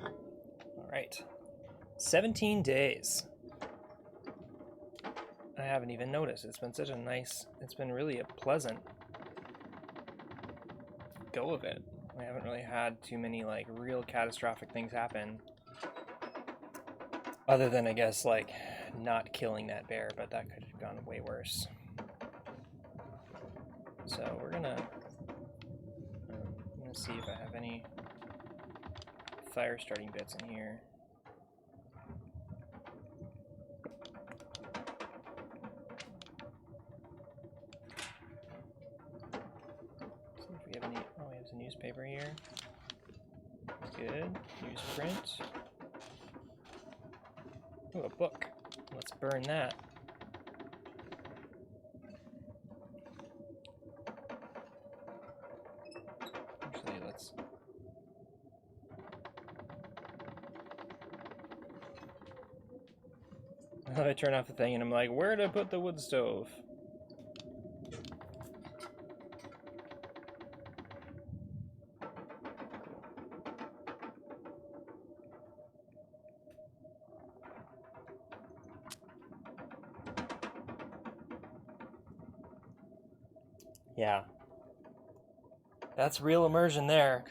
All right, 17 days. I haven't even noticed. It's been such a nice, it's been really a pleasant go of it. I haven't really had too many like real catastrophic things happen. Other than, I guess, like not killing that bear, but that could have gone way worse. So we're gonna see if I have any fire starting bits in here. See if we have any. Oh, we have some newspaper here. That's good. Newsprint. Oh, a book. Let's burn that. Actually, let's. I turn off the thing and I'm like, where did I put the wood stove? Yeah. That's real immersion there.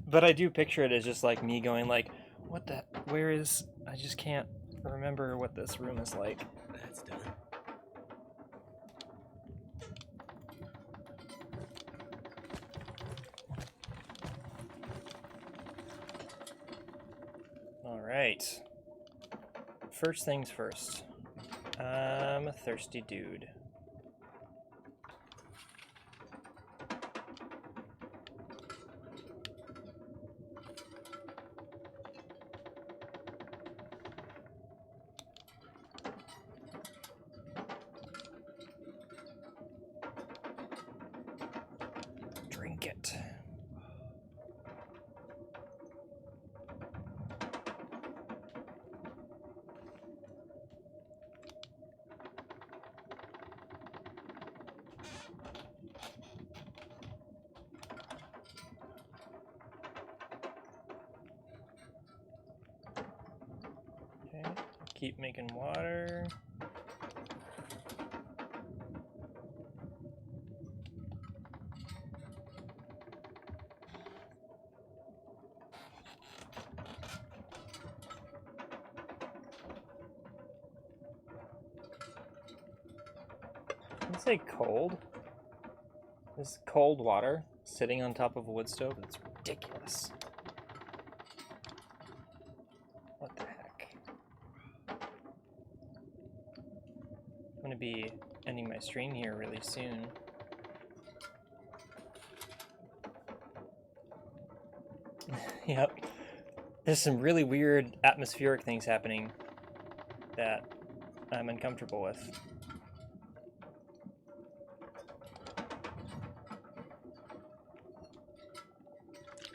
But I do picture it as just like me going like, what the, where is, I just can't remember what this room is like. That's done. All right. First things first. I'm a thirsty dude. Drink it. keep making water. Did it say cold? This cold water sitting on top of a wood stove? It's ridiculous. What the heck? I'm gonna be ending my stream here really soon. Yep. There's some really weird atmospheric things happening that I'm uncomfortable with.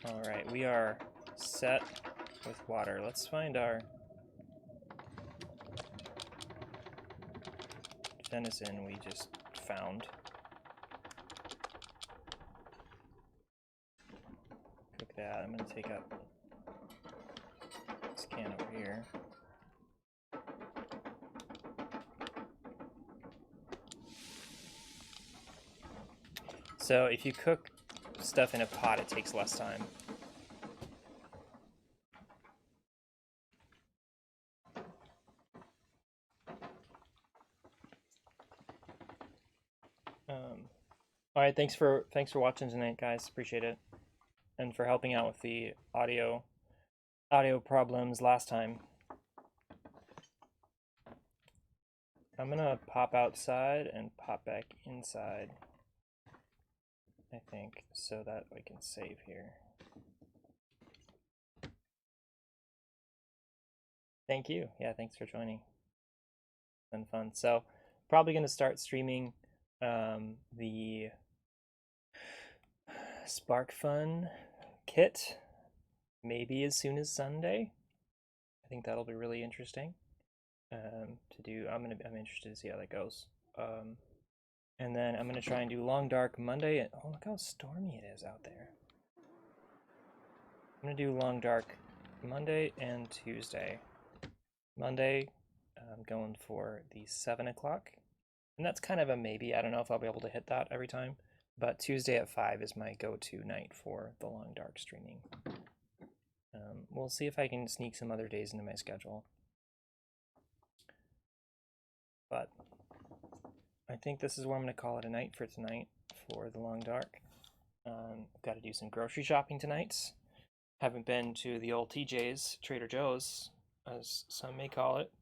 Alright, we are set with water. Let's find our venison we just found. Cook that. I'm gonna take up this can over here. So if you cook stuff in a pot, it takes less time. All right, thanks for watching tonight, guys. Appreciate it, and for helping out with the audio problems last time. I'm gonna pop outside and pop back inside, I think, so that we can save here. Thank you. Yeah, thanks for joining. It's been fun. So, probably gonna start streaming the Spark Fun kit maybe as soon as Sunday. I think that'll be really interesting to do. I'm interested to see how that goes. And then I'm gonna try and do Long Dark Monday. And oh, look how stormy it is out there. I'm gonna do Long Dark Monday and Tuesday. Monday, I'm going for the 7 o'clock, and that's kind of a maybe. I don't know if I'll be able to hit that every time, but Tuesday at 5 is my go-to night for the Long Dark streaming. We'll see if I can sneak some other days into my schedule, but I think this is where I'm going to call it a night for tonight for the Long Dark. I've got to do some grocery shopping tonight. Haven't been to the old TJ's, Trader Joe's, as some may call it,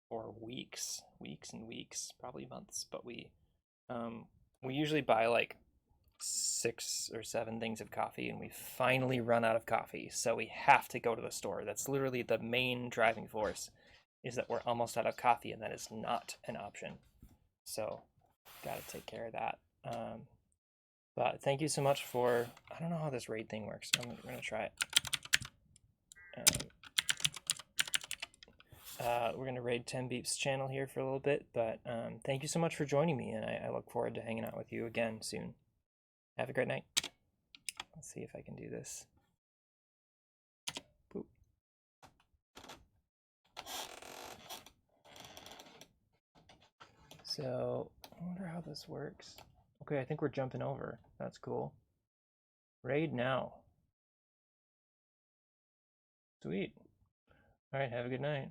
for weeks and weeks, probably months. But we usually buy like 6 or 7 things of coffee, and we finally run out of coffee, so we have to go to the store. That's literally the main driving force, is that we're almost out of coffee, and that is not an option. So gotta take care of that. But thank you so much for, I don't know how this raid thing works. I'm gonna try it. We're gonna raid 10 Beep's channel here for a little bit, but thank you so much for joining me, and I look forward to hanging out with you again soon. Have a great night. Let's see if I can do this. Boop. So, I wonder how this works. Okay, I think we're jumping over. That's cool. Raid now. Sweet. All right, have a good night.